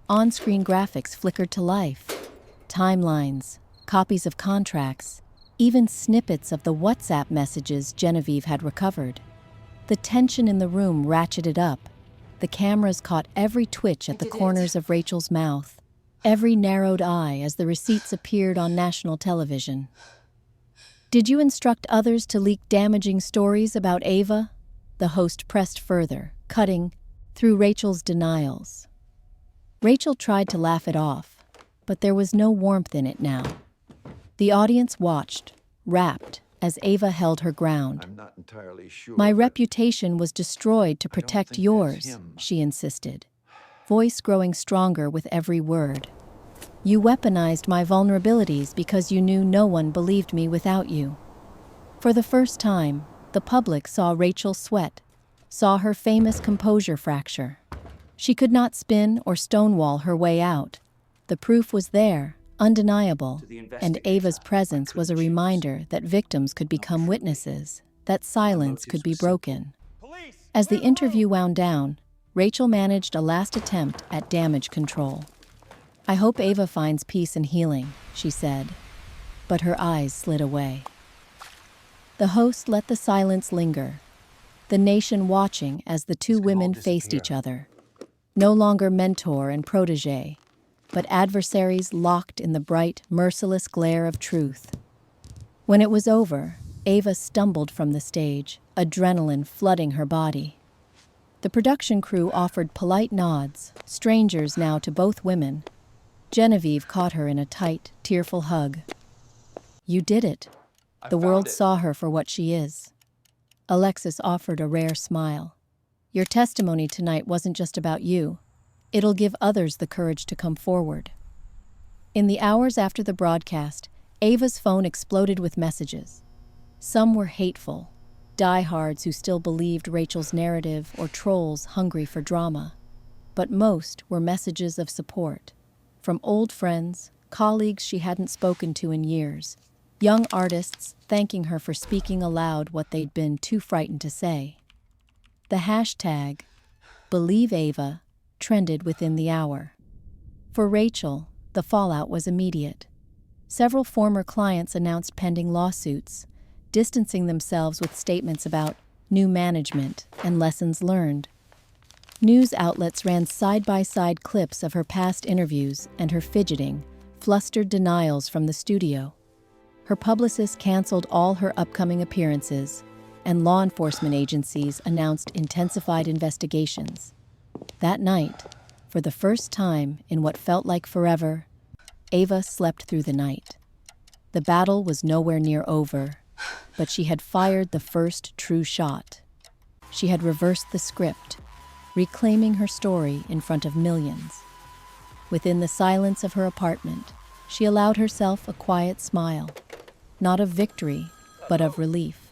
A: On-screen graphics flickered to life. Timelines, copies of contracts, even snippets of the WhatsApp messages Genevieve had recovered. The tension in the room ratcheted up. the cameras caught every twitch at the corners of Rachel's mouth, every narrowed eye as the receipts appeared on national television. "Did you instruct others to leak damaging stories about Ava?" The host pressed further, cutting through Rachel's denials. Rachel tried to laugh it off, but there was no warmth in it now. The audience watched, rapt, as Ava held her ground.
B: I'm not entirely sure.
A: "My reputation was destroyed to protect
B: think
A: yours,"
B: that's him.
A: she insisted, voice growing stronger with every word. "You weaponized my vulnerabilities because you knew no one believed me without you." For the first time, the public saw Rachel sweat, saw her famous composure fracture. She could not spin or stonewall her way out. The proof was there, undeniable, and Ava's presence was a reminder that victims could become witnesses, that silence could be broken. As the interview wound down, Rachel managed a last attempt at damage control. "I hope Ava finds peace and healing," she said, but her eyes slid away. The host let the silence linger, the nation watching as the two women faced each other. No longer mentor and protege, but adversaries locked in the bright, merciless glare of truth. When it was over, Ava stumbled from the stage, adrenaline flooding her body. The production crew offered polite nods, strangers now to both women. Genevieve caught her in a tight, tearful hug. "You did it. The world saw her for what she is." Alexis offered a rare smile. "Your testimony tonight wasn't just about you. It'll give others the courage to come forward." In the hours after the broadcast, Ava's phone exploded with messages. Some were hateful, diehards who still believed Rachel's narrative or trolls hungry for drama. But most were messages of support, from old friends, colleagues she hadn't spoken to in years, young artists thanking her for speaking aloud what they'd been too frightened to say. The hashtag, #BelieveAva, trended within the hour. For Rachel, the fallout was immediate. Several former clients announced pending lawsuits, distancing themselves with statements about new management and lessons learned. News outlets ran side-by-side clips of her past interviews and her fidgeting, flustered denials from the studio. Her publicist canceled all her upcoming appearances, and law enforcement agencies announced intensified investigations. That night, for the first time in what felt like forever, Ava slept through the night. The battle was nowhere near over, but she had fired the first true shot. She had reversed the script, reclaiming her story in front of millions. Within the silence of her apartment, she allowed herself a quiet smile, not of victory, but of relief.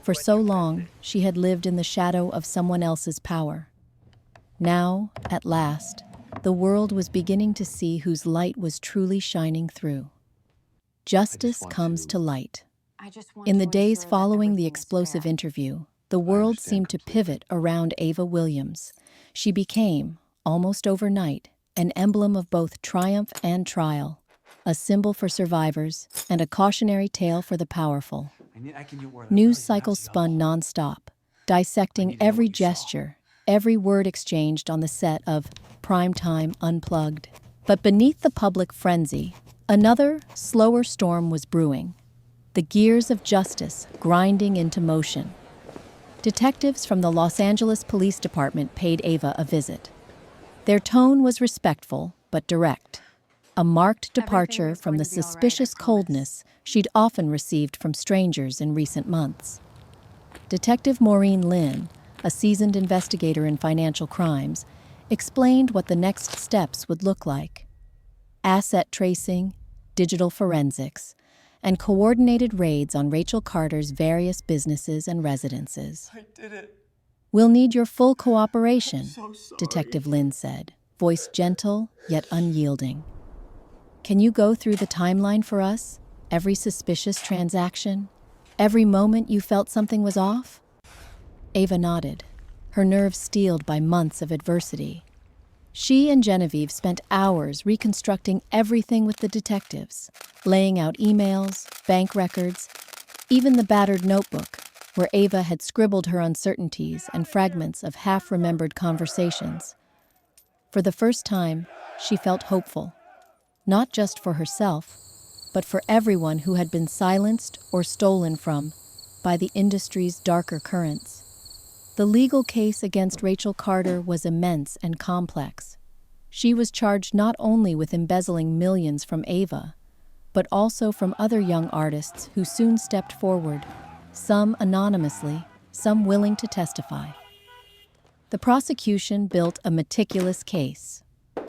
A: For so long, she had lived in the shadow of someone else's power. Now, at last, the world was beginning to see whose light was truly shining through. Justice comes to light. In the days following the explosive interview, the world seemed to pivot around Ava Williams. She became, almost overnight, an emblem of both triumph and trial, a symbol for survivors and a cautionary tale for the powerful. News cycles spun nonstop, dissecting every gesture, every word exchanged on the set of Primetime Unplugged. But beneath the public frenzy, another, slower storm was brewing, the gears of justice grinding into motion. Detectives from the Los Angeles Police Department paid Ava a visit. Their tone was respectful but direct, a marked departure from the suspicious coldness she'd often received from strangers in recent months. Detective Maureen Lynn, a seasoned investigator in financial crimes, explained what the next steps would look like: asset tracing, digital forensics, and coordinated raids on Rachel Carter's various businesses and residences.
C: I did it.
A: "We'll need your full cooperation,"
C: So sorry.
A: Detective Lynn said, voice gentle yet unyielding. "Can you go through the timeline for us? Every suspicious transaction? Every moment you felt something was off?" Ava nodded, her nerves steeled by months of adversity. She and Genevieve spent hours reconstructing everything with the detectives, laying out emails, bank records, even the battered notebook, where Ava had scribbled her uncertainties and fragments of half-remembered conversations. For the first time, she felt hopeful, not just for herself, but for everyone who had been silenced or stolen from by the industry's darker currents. The legal case against Rachel Carter was immense and complex. She was charged not only with embezzling millions from Ava, but also from other young artists who soon stepped forward, some anonymously, some willing to testify. The prosecution built a meticulous case: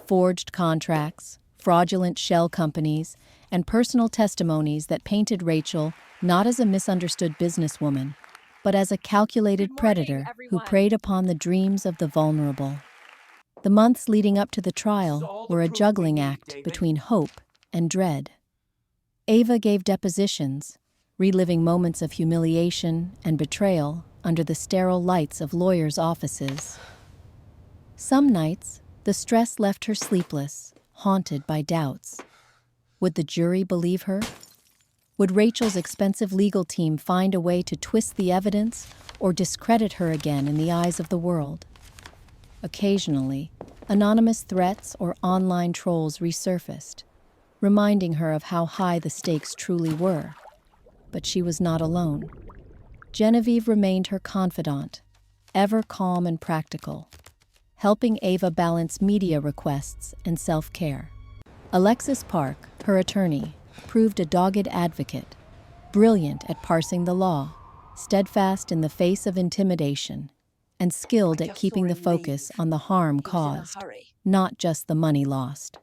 A: forged contracts, fraudulent shell companies, and personal testimonies that painted Rachel not as a misunderstood businesswoman, but as a calculated predator who preyed upon the dreams of the vulnerable. The months leading up to the trial were a juggling act between hope and dread. Ava gave depositions, reliving moments of humiliation and betrayal under the sterile lights of lawyers' offices. Some nights, the stress left her sleepless, haunted by doubts. Would the jury believe her? Would Rachel's expensive legal team find a way to twist the evidence or discredit her again in the eyes of the world? Occasionally, anonymous threats or online trolls resurfaced, reminding her of how high the stakes truly were. But she was not alone. Genevieve remained her confidant, ever calm and practical, helping Ava balance media requests and self-care. Alexis Park, her attorney, proved a dogged advocate, brilliant at parsing the law, steadfast in the face of intimidation, and skilled at keeping the focus on the harm caused, not just the money lost.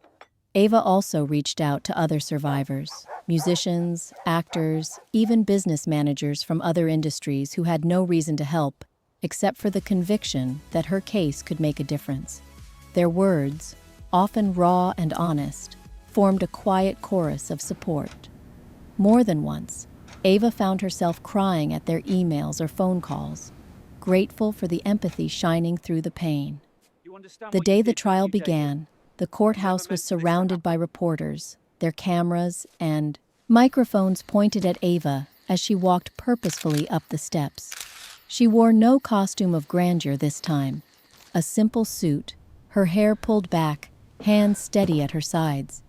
A: Ava also reached out to other survivors, musicians, actors, even business managers from other industries who had no reason to help, except for the conviction that her case could make a difference. Their words, often raw and honest, formed a quiet chorus of support. More than once, Ava found herself crying at their emails or phone calls, grateful for the empathy shining through the pain. The day the trial began, the courthouse was surrounded by reporters, their cameras and microphones pointed at Ava as she walked purposefully up the steps. She wore no costume of grandeur this time. A simple suit, her hair pulled back, hands steady at her sides.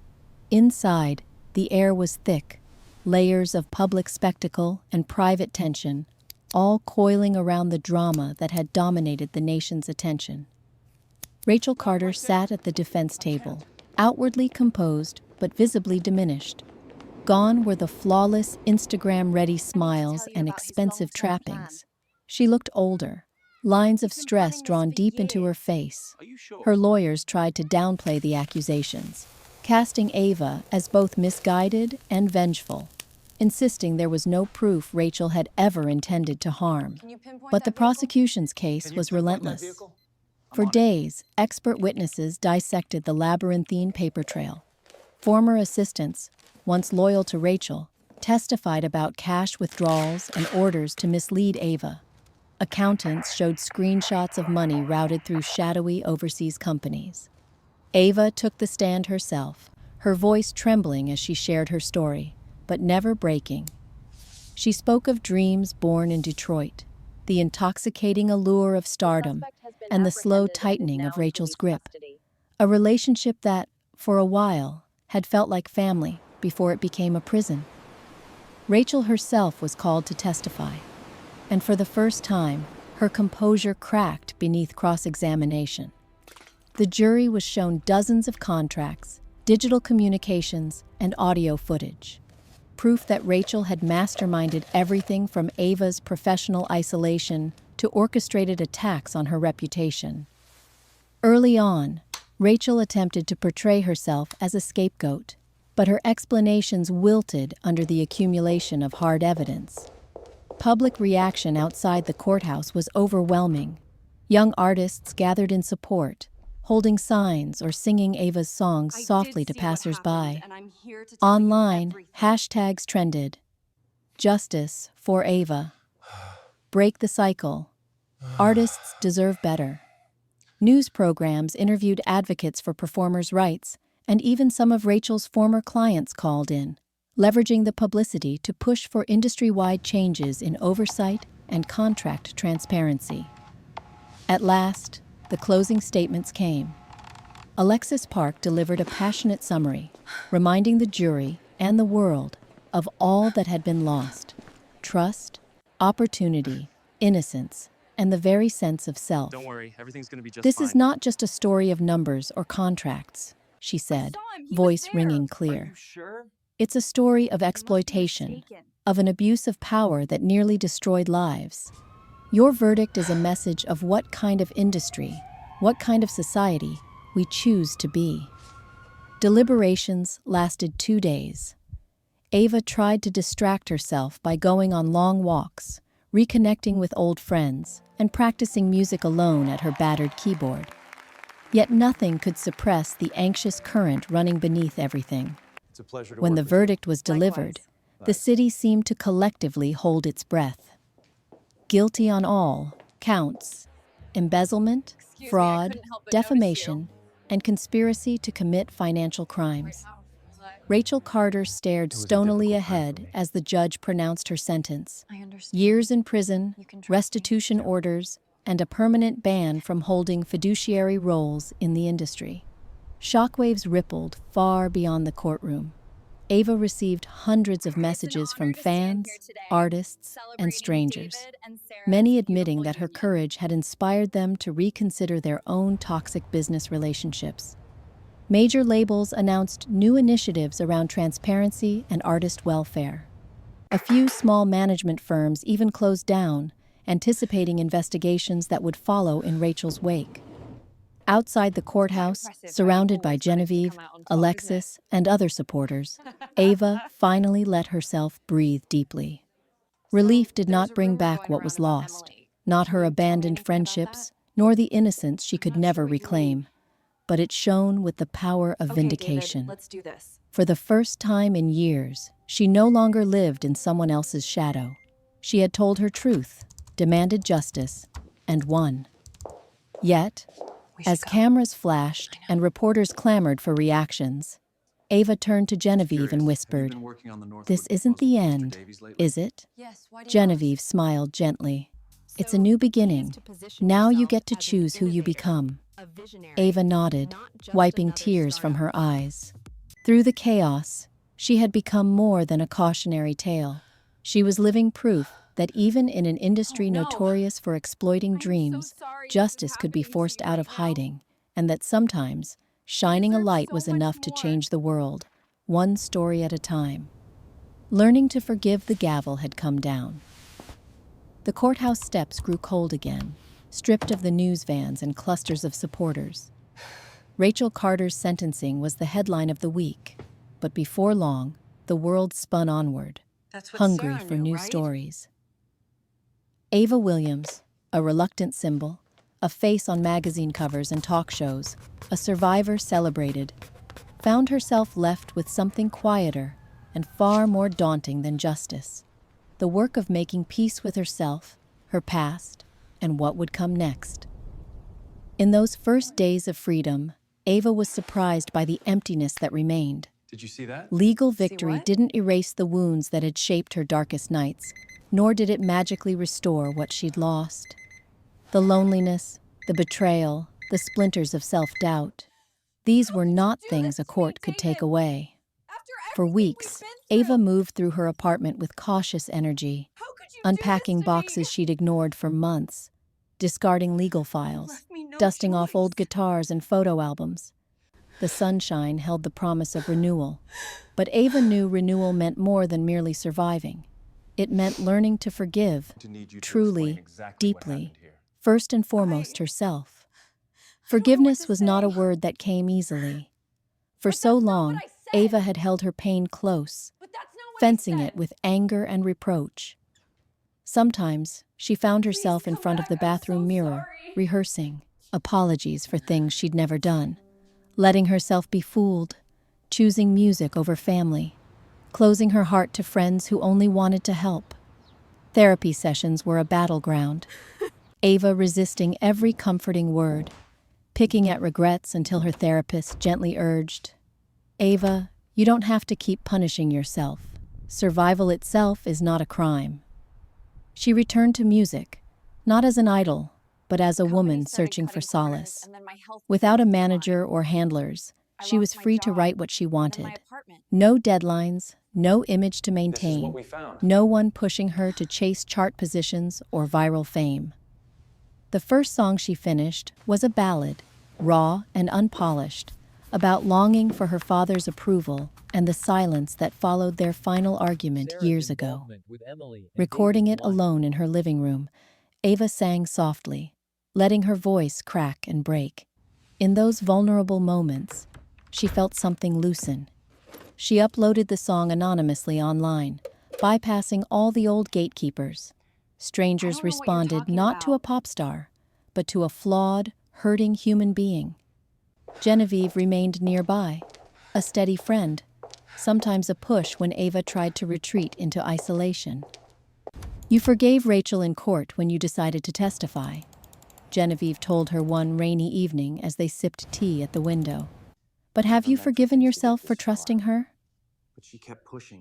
A: Inside, the air was thick, layers of public spectacle and private tension, all coiling around the drama that had dominated the nation's attention. Rachel Carter sat at the defense table, outwardly composed but visibly diminished. Gone were the flawless, Instagram-ready smiles and expensive trappings. She looked older, lines of stress drawn deep into her face. Her lawyers tried to downplay the accusations, casting Ava as both misguided and vengeful, insisting there was no proof Rachel had ever intended to harm. But the prosecution's case was relentless. For days, expert witnesses dissected the labyrinthine paper trail. Former assistants, once loyal to Rachel, testified about cash withdrawals and orders to mislead Ava. Accountants showed screenshots of money routed through shadowy overseas companies. Ava took the stand herself, her voice trembling as she shared her story, but never breaking. She spoke of dreams born in Detroit, the intoxicating allure of stardom, and the slow tightening of Rachel's grip. A relationship that, for a while, had felt like family before it became a prison. Rachel herself was called to testify, and for the first time, her composure cracked beneath cross-examination. The jury was shown dozens of contracts, digital communications, and audio footage. Proof that Rachel had masterminded everything from Ava's professional isolation to orchestrated attacks on her reputation. Early on, Rachel attempted to portray herself as a scapegoat, but her explanations wilted under the accumulation of hard evidence. Public reaction outside the courthouse was overwhelming. Young artists gathered in support, holding signs or singing Ava's songs softly to passersby. Online, hashtags trended. Justice for Ava. Break the cycle. Artists deserve better. News programs interviewed advocates for performers' rights, and even some of Rachel's former clients called in, leveraging the publicity to push for industry-wide changes in oversight and contract transparency. At last, the closing statements came. Alexis Park delivered a passionate summary, reminding the jury and the world of all that had been lost: trust, opportunity, innocence, and the very sense of self.
B: Don't worry, everything's gonna be just
A: "This
B: fine.
A: is not just a story of numbers or contracts," she said, voice ringing clear.
B: Are you sure?
A: "It's a story of exploitation, of an abuse of power that nearly destroyed lives. Your verdict is a message of what kind of industry, what kind of society we choose to be." Deliberations lasted 2 days. Ava tried to distract herself by going on long walks, reconnecting with old friends, and practicing music alone at her battered keyboard. Yet nothing could suppress the anxious current running beneath everything.
B: It's a pleasure to
A: When
B: work
A: the
B: with you.
A: verdict was delivered, the city seemed to collectively hold its breath. Guilty on all counts: embezzlement, fraud, defamation, and conspiracy to commit financial crimes. Rachel Carter stared stonily ahead as the judge pronounced her sentence: years in prison, restitution orders, and a permanent ban from holding fiduciary roles in the industry. Shockwaves rippled far beyond the courtroom. Ava received hundreds of messages from fans, artists, and strangers, many admitting that her courage had inspired them to reconsider their own toxic business relationships. Major labels announced new initiatives around transparency and artist welfare. A few small management firms even closed down, anticipating investigations that would follow in Rachel's wake. Outside the courthouse, surrounded by Genevieve, Alexis, and other supporters, Ava finally let herself breathe deeply. Relief did not bring back what was lost, not her abandoned friendships, nor the innocence she could never reclaim, but it shone with the power of vindication.
C: Let's do this.
A: For the first time in years, she no longer lived in someone else's shadow. She had told her truth, demanded justice, and won. Yet, as cameras flashed and reporters clamored for reactions, Ava turned to Genevieve and whispered, "This isn't the end, is it?" Genevieve smiled gently. "It's a new beginning. Now you get to choose who you become." Ava nodded, wiping tears from her eyes. Through the chaos, she had become more than a cautionary tale. She was living proof that even in an industry notorious for exploiting dreams, justice could be forced out of hiding, and that sometimes shining a light was enough to change the world, one story at a time. Learning to forgive, the gavel had come down. The courthouse steps grew cold again, stripped of the news vans and clusters of supporters. Rachel Carter's sentencing was the headline of the week, but before long, the world spun onward, hungry for new stories. Ava Williams, a reluctant symbol, a face on magazine covers and talk shows, a survivor celebrated, found herself left with something quieter and far more daunting than justice: the work of making peace with herself, her past, and what would come next. In those first days of freedom, Ava was surprised by the emptiness that remained.
B: Did you see that?
A: Legal victory didn't erase the wounds that had shaped her darkest nights, nor did it magically restore what she'd lost. The loneliness, the betrayal, the splinters of self-doubt, these were not things a court could take away. For weeks, Ava moved through her apartment with cautious energy, unpacking boxes she'd ignored for months, discarding legal files, dusting off old guitars and photo albums. The sunshine held the promise of renewal, but Ava knew renewal meant more than merely surviving. It meant learning to forgive, truly, deeply, first and foremost herself. Forgiveness was not a word that came easily. For so long, Ava had held her pain close, fencing it with anger and reproach. Sometimes, she found herself in front of the bathroom mirror, rehearsing apologies for things she'd never done, letting herself be fooled, choosing music over family, closing her heart to friends who only wanted to help. Therapy sessions were a battleground, Ava resisting every comforting word, picking at regrets until her therapist gently urged, "Ava, you don't have to keep punishing yourself. Survival itself is not a crime." She returned to music, not as an idol, but as a woman searching for solace. Without a manager or handlers, she was free to write what she wanted. No deadlines, no image to maintain, no one pushing her to chase chart positions or viral fame. The first song she finished was a ballad, raw and unpolished, about longing for her father's approval and the silence that followed their final argument years ago. Recording it alone in her living room, Ava sang softly, letting her voice crack and break. In those vulnerable moments, she felt something loosen. She uploaded the song anonymously online, bypassing all the old gatekeepers. Strangers responded not to a pop star, but to a flawed, hurting human being. Genevieve remained nearby, a steady friend, sometimes a push when Ava tried to retreat into isolation. "You forgave Rachel in court when you decided to testify," Genevieve told her one rainy evening as they sipped tea at the window. "But have you forgiven yourself for trusting her?"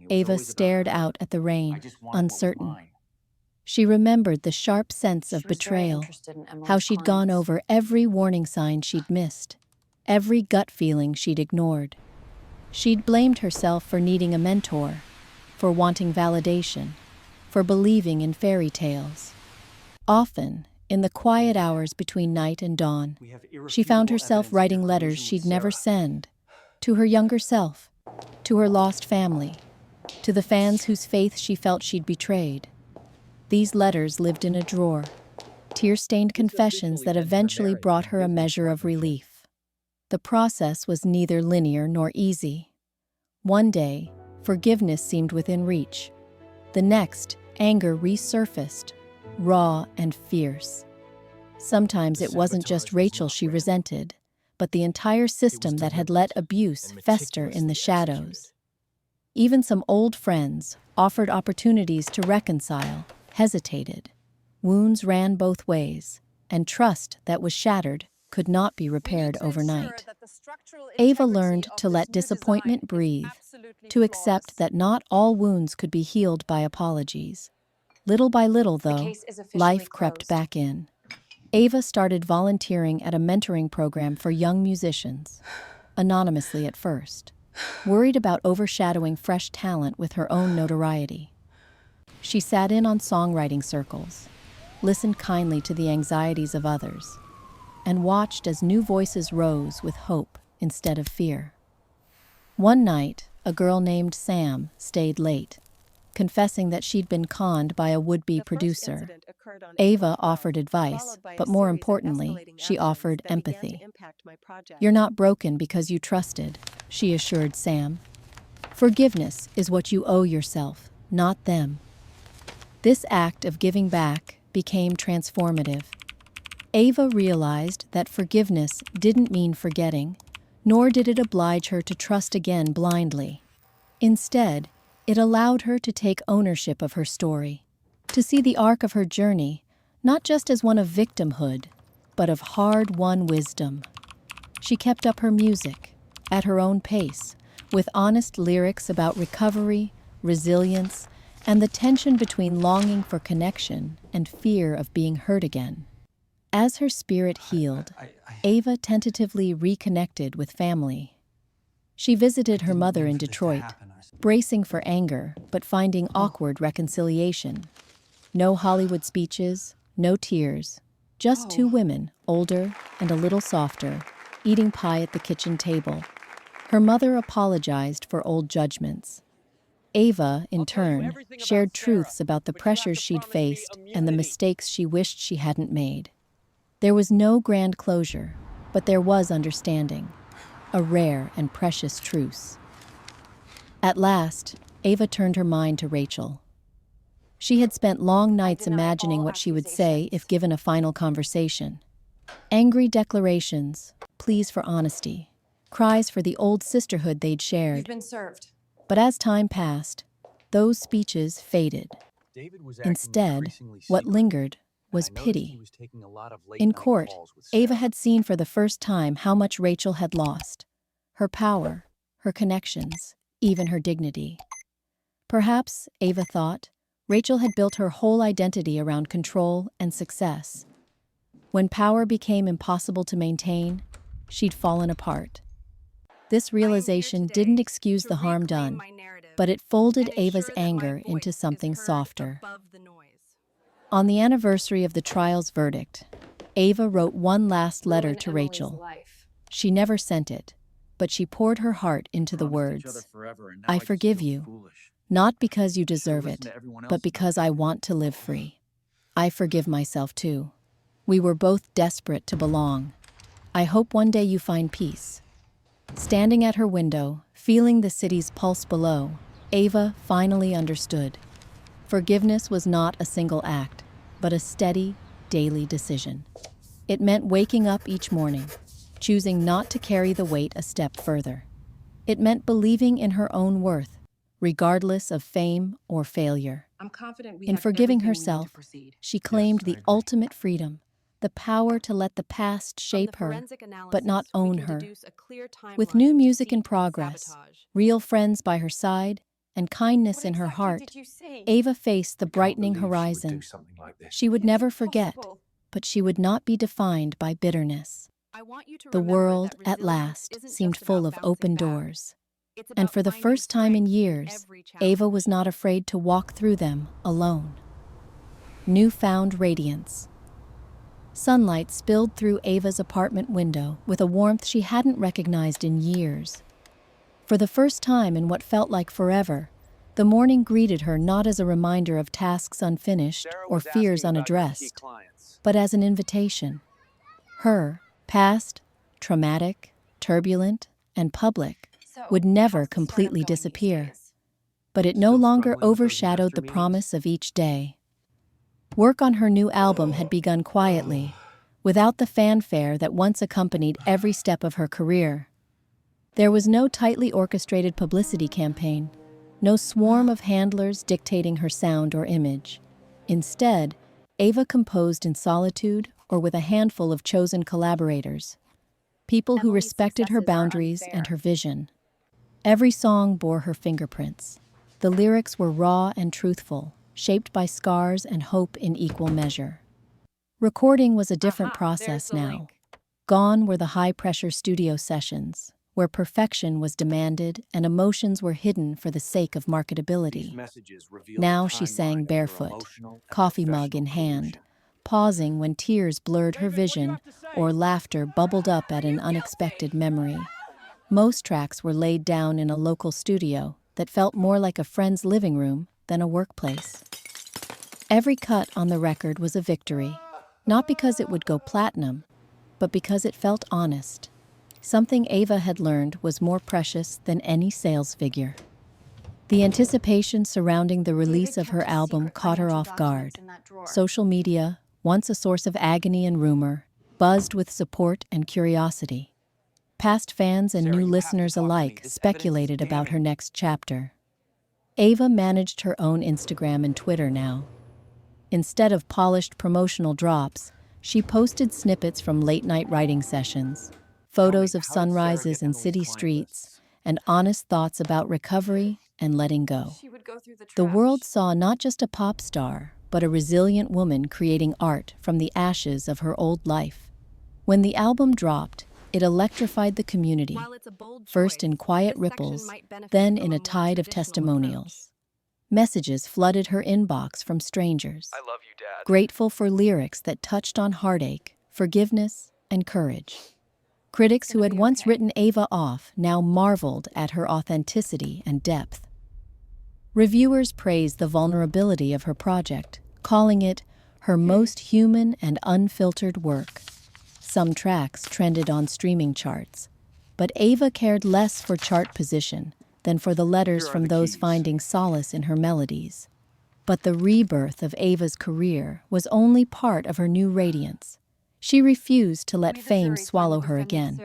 A: Ava stared out at the rain, uncertain. She remembered the sharp sense of betrayal, how she'd gone over every warning sign she'd missed, every gut feeling she'd ignored. She'd blamed herself for needing a mentor, for wanting validation, for believing in fairy tales. Often, in the quiet hours between night and dawn, she found herself writing letters she'd never send, to her younger self, to her lost family, to the fans whose faith she felt she'd betrayed. These letters lived in a drawer, tear-stained confessions that eventually brought her a measure of relief. The process was neither linear nor easy. One day, forgiveness seemed within reach. The next, anger resurfaced, raw and fierce. Sometimes it wasn't just Rachel she resented, but the entire system that had let abuse fester in the shadows. Even some old friends, offered opportunities to reconcile, hesitated. Wounds ran both ways, and trust that was shattered could not be repaired overnight. Ava learned to let disappointment breathe, to accept that not all wounds could be healed by apologies. Little by little, though, life crept back in. Ava started volunteering at a mentoring program for young musicians, anonymously at first, worried about overshadowing fresh talent with her own notoriety. She sat in on songwriting circles, listened kindly to the anxieties of others, and watched as new voices rose with hope instead of fear. One night, a girl named Sam stayed late, confessing that she'd been conned by a would-be producer. Ava offered advice, but more importantly, she offered empathy. "You're not broken because you trusted," she assured Sam. "Forgiveness is what you owe yourself, not them." This act of giving back became transformative. Ava realized that forgiveness didn't mean forgetting, nor did it oblige her to trust again blindly. Instead, it allowed her to take ownership of her story, to see the arc of her journey not just as one of victimhood, but of hard-won wisdom. She kept up her music, at her own pace, with honest lyrics about recovery, resilience, and the tension between longing for connection and fear of being hurt again. As her spirit healed, Ava tentatively reconnected with family. She visited her mother in Detroit, bracing for anger but finding awkward reconciliation. No Hollywood speeches, no tears, just two women, older and a little softer, eating pie at the kitchen table. Her mother apologized for old judgments. Ava, in turn, shared truths about the pressures she'd faced and the mistakes she wished she hadn't made. There was no grand closure, but there was understanding, a rare and precious truce. At last, Ava turned her mind to Rachel. She had spent long nights imagining what she would say if given a final conversation. Angry declarations, pleas for honesty, cries for the old sisterhood they'd shared.
C: You've been served.
A: But as time passed, those speeches faded. Instead, what lingered was pity. In court, Ava had seen for the first time how much Rachel had lost. Her power, her connections, even her dignity. Perhaps, Ava thought, Rachel had built her whole identity around control and success. When power became impossible to maintain, she'd fallen apart. This realization didn't excuse the harm done, but it folded Ava's anger into something softer. On the anniversary of the trial's verdict, Ava wrote one last letter to Rachel. She never sent it, but she poured her heart into the words, "I forgive you, not because you deserve it, but because I want to live free. I forgive myself too. We were both desperate to belong. I hope one day you find peace." Standing at her window, feeling the city's pulse below, Ava finally understood. Forgiveness was not a single act, but a steady, daily decision. It meant waking up each morning, choosing not to carry the weight a step further. It meant believing in her own worth, regardless of fame or failure. In forgiving herself, she claimed the ultimate freedom, the power to let the past shape her, but not own her. With new music in progress, real friends by her side, and kindness in her heart, Ava faced the brightening horizon. She would never forget, but she would not be defined by bitterness. The world, at last, seemed full of open doors. And for the first time in years, Ava was not afraid to walk through them alone. Newfound radiance. Sunlight spilled through Ava's apartment window with a warmth she hadn't recognized in years. For the first time in what felt like forever, the morning greeted her not as a reminder of tasks unfinished or fears unaddressed, but as an invitation. Her past, traumatic, turbulent, and public, would never completely disappear. But it no longer overshadowed the promise of each day. Work on her new album had begun quietly, without the fanfare that once accompanied every step of her career. There was no tightly orchestrated publicity campaign, no swarm of handlers dictating her sound or image. Instead, Ava composed in solitude or with a handful of chosen collaborators, people who respected her boundaries and her vision. Every song bore her fingerprints. The lyrics were raw and truthful, shaped by scars and hope in equal measure. Recording was a different process now. Gone were the high-pressure studio sessions, where perfection was demanded and emotions were hidden for the sake of marketability. Now she sang barefoot, coffee mug in hand, pausing when tears blurred her vision or laughter bubbled up at an unexpected memory. Most tracks were laid down in a local studio that felt more like a friend's living room than a workplace. Every cut on the record was a victory, not because it would go platinum, but because it felt honest. Something Ava had learned was more precious than any sales figure. The anticipation surrounding the release of her album caught her off guard. Social media, once a source of agony and rumor, buzzed with support and curiosity. Past fans and new listeners alike speculated about her next chapter. Ava managed her own Instagram and Twitter now. Instead of polished promotional drops, she posted snippets from late-night writing sessions, photos of sunrises and city streets, and honest thoughts about recovery and letting go. The world saw not just a pop star, but a resilient woman creating art from the ashes of her old life. When the album dropped, it electrified the community, first in quiet ripples, then in a tide of testimonials. Messages flooded her inbox from strangers, grateful for lyrics that touched on heartache, forgiveness, and courage. Critics who had once written Ava off now marveled at her authenticity and depth. Reviewers praised the vulnerability of her project, calling it her most human and unfiltered work. Some tracks trended on streaming charts, but Ava cared less for chart position than for the letters from those finding solace in her melodies. But the rebirth of Ava's career was only part of her new radiance. She refused to let fame swallow her again.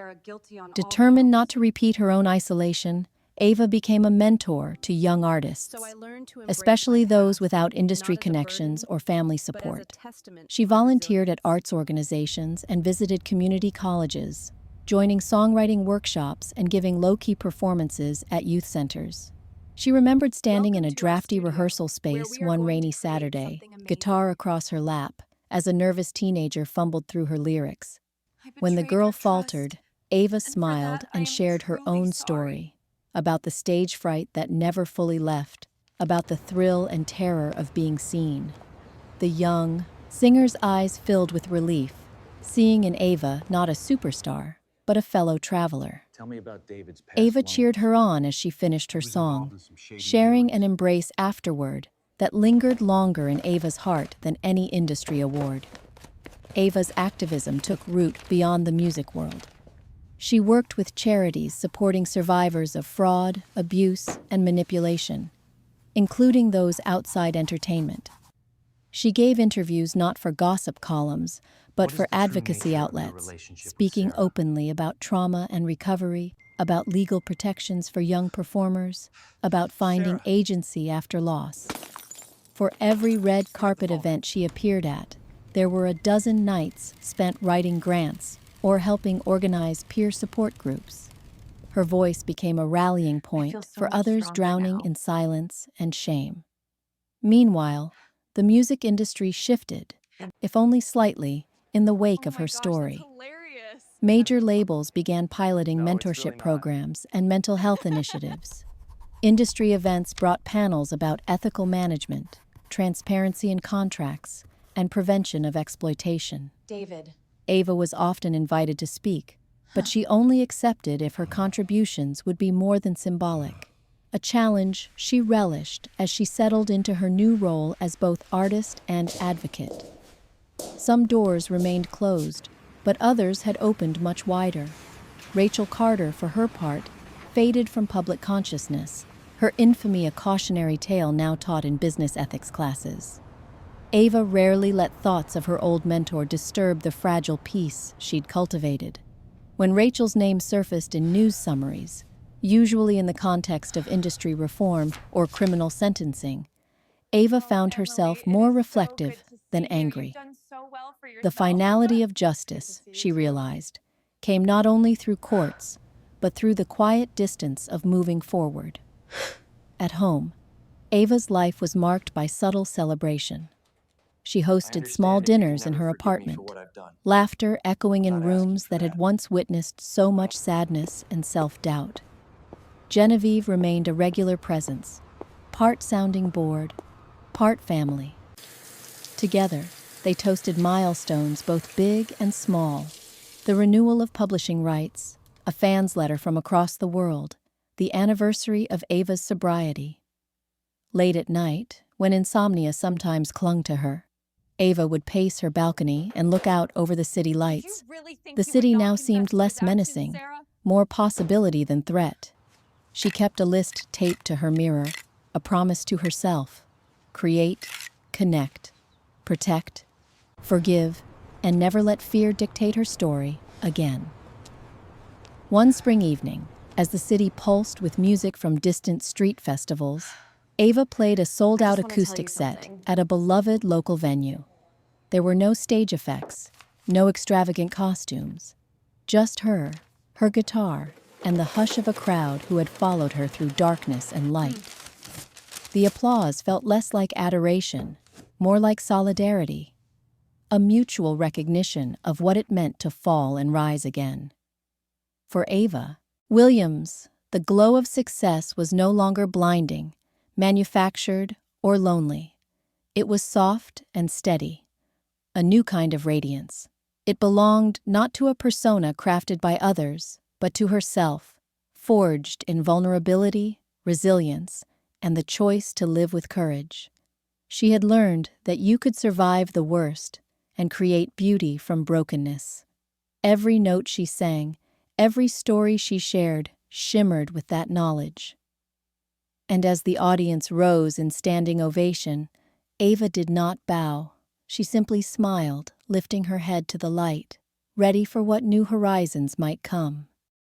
A: Determined not to repeat her own isolation, Ava became a mentor to young artists, especially those without industry connections or family support. She volunteered at arts organizations and visited community colleges, joining songwriting workshops and giving low-key performances at youth centers. She remembered standing in a drafty rehearsal space one rainy Saturday, guitar across her lap, as a nervous teenager fumbled through her lyrics. When the girl faltered, Ava smiled and shared her own story about the stage fright that never fully left, about the thrill and terror of being seen. The young singer's eyes filled with relief, seeing in Ava not a superstar, but a fellow traveler.
B: Tell me about David's past
A: Ava
B: loans.
A: cheered her on as she finished her song, sharing an embrace afterward that lingered longer in Ava's heart than any industry award. Ava's activism took root beyond the music world. She worked with charities supporting survivors of fraud, abuse, and manipulation, including those outside entertainment. She gave interviews not for gossip columns, but
B: What is
A: for
B: the true
A: advocacy
B: nature of your
A: outlets,
B: relationship with
A: speaking
B: Sarah?
A: openly about trauma and recovery, about legal protections for young performers, about finding
B: Sarah.
A: agency after loss. For every red carpet event she appeared at, there were a dozen nights spent writing grants or helping organize peer support groups. Her voice became a rallying point for others drowning in silence and shame. Meanwhile, the music industry shifted, if only slightly, in the wake of her story. Major labels began piloting
B: No, it's
A: mentorship
B: really not.
A: programs and mental health initiatives. Industry events brought panels about ethical management, transparency in contracts, and prevention of exploitation.
C: David.
A: Ava was often invited to speak, but she only accepted if her contributions would be more than symbolic. A challenge she relished as she settled into her new role as both artist and advocate. Some doors remained closed, but others had opened much wider. Rachel Carter, for her part, faded from public consciousness, her infamy a cautionary tale now taught in business ethics classes. Ava rarely let thoughts of her old mentor disturb the fragile peace she'd cultivated. When Rachel's name surfaced in news summaries, usually in the context of industry reform or criminal sentencing, Ava found herself more reflective than angry. The finality of justice, she realized, came not only through courts, but through the quiet distance of moving forward. At home, Ava's life was marked by subtle celebration. She hosted small dinners in her apartment, laughter echoing in rooms that had once witnessed so much sadness and self-doubt. Genevieve remained a regular presence, part sounding board, part family. Together, they toasted milestones both big and small: the renewal of publishing rights, a fan's letter from across the world, the anniversary of Ava's sobriety. Late at night, when insomnia sometimes clung to her, Ava would pace her balcony and look out over the city lights. The city now seemed less menacing, more possibility than threat. She kept a list taped to her mirror, a promise to herself: create, connect, protect, forgive, and never let fear dictate her story again. One spring evening, as the city pulsed with music from distant street festivals, Ava played a sold-out acoustic set at a beloved local venue. There were no stage effects, no extravagant costumes, just her guitar, and the hush of a crowd who had followed her through darkness and light. The applause felt less like adoration, more like solidarity, a mutual recognition of what it meant to fall and rise again. For Ava Williams, the glow of success was no longer blinding, manufactured, or lonely. It was soft and steady, a new kind of radiance. It belonged not to a persona crafted by others, but to herself, forged in vulnerability, resilience, and the choice to live with courage. She had learned that you could survive the worst and create beauty from brokenness. Every note she sang, every story she shared, shimmered with that knowledge. And as the audience rose in standing ovation, Ava did not bow. She simply smiled, lifting her head to the light, ready for what new horizons might come.